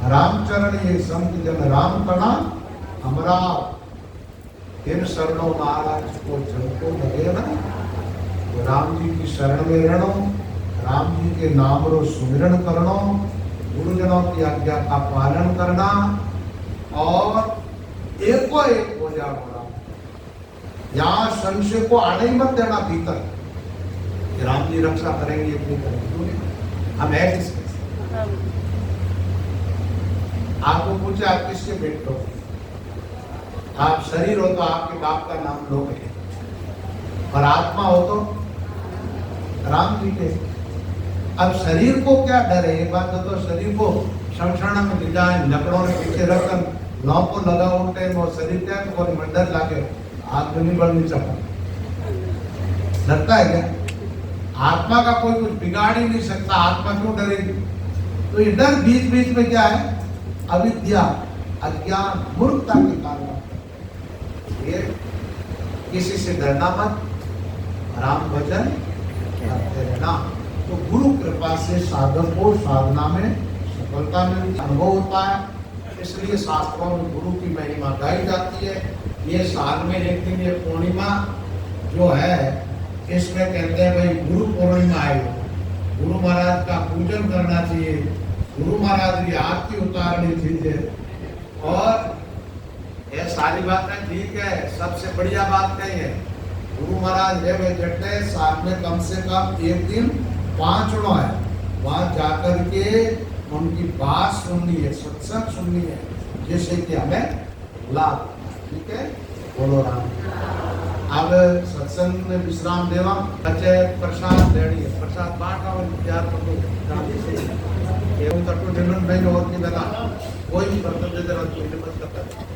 रामचरण ये संत जन राम कणा हमरा, इन शरणों महाराज को जमको लगे ना तो राम जी की शरण में रहना, राम जी के नाम रो सुमिरन करना, गुरुजनों की आज्ञा का पालन करना और एको एक हो जाना। यहाँ संशय को आने ही मत देना भीतर कि राम जी रक्षा करेंगे इतनी करेंगे, हम है किसके? आपको पूछे आप किसके बेटे हो? आप शरीर हो तो आपके बाप का नाम लोगे, और आत्मा हो तो राम जी के। अब शरीर को क्या डर है? ये बात तो शरीर को शमशान में ले जाए, लकड़ों में पीछे रखकर लौ को लगा उठे, वो शरीर क्या है तो मंडर लाके आग में नहीं बढ़ नहीं सकता, डरता है क्या? आत्मा का कोई कुछ बिगाड़ ही नहीं सकता, आत्मा क्यों डरेगी? तो ये डर बीच बीच में क्या है? अविद्या, अज्ञान, मूर्खता के कारण। ये किसी से डरना मत, राम भजन करते रहना, तो गुरु कृपा से साधक को साधना में सफलता मिलती, अनुभव होता है। इसलिए शास्त्रों में गुरु की महिमा गाई जाती है। ये साल में एक दिन ये पूर्णिमा जो है, इसमें कहते हैं भाई गुरु पूर्णिमा है, गुरु महाराज का पूजन करना चाहिए, गुरु महाराज की आरती उतारनी चाहिए। और ये सारी बातें ठीक है, सबसे बढ़िया बात क्या है? गुरु महाराज है वे जट्टे साल में कम से कम एक दिन 5 है, वहां जाकर के उनकी बात सुननी है, सत्संग सुननी है, जिससे कि हमें लाभ। ठीक है, बोलो राम। अब सत्संग में विश्राम देवा, बच्चे प्रसाद लेनी है, प्रसाद बांटा और इंतजार कर दो दादी से, एवं तटो जिन्होंने भाई और की लगा कोई बर्तन दे दे मत करता।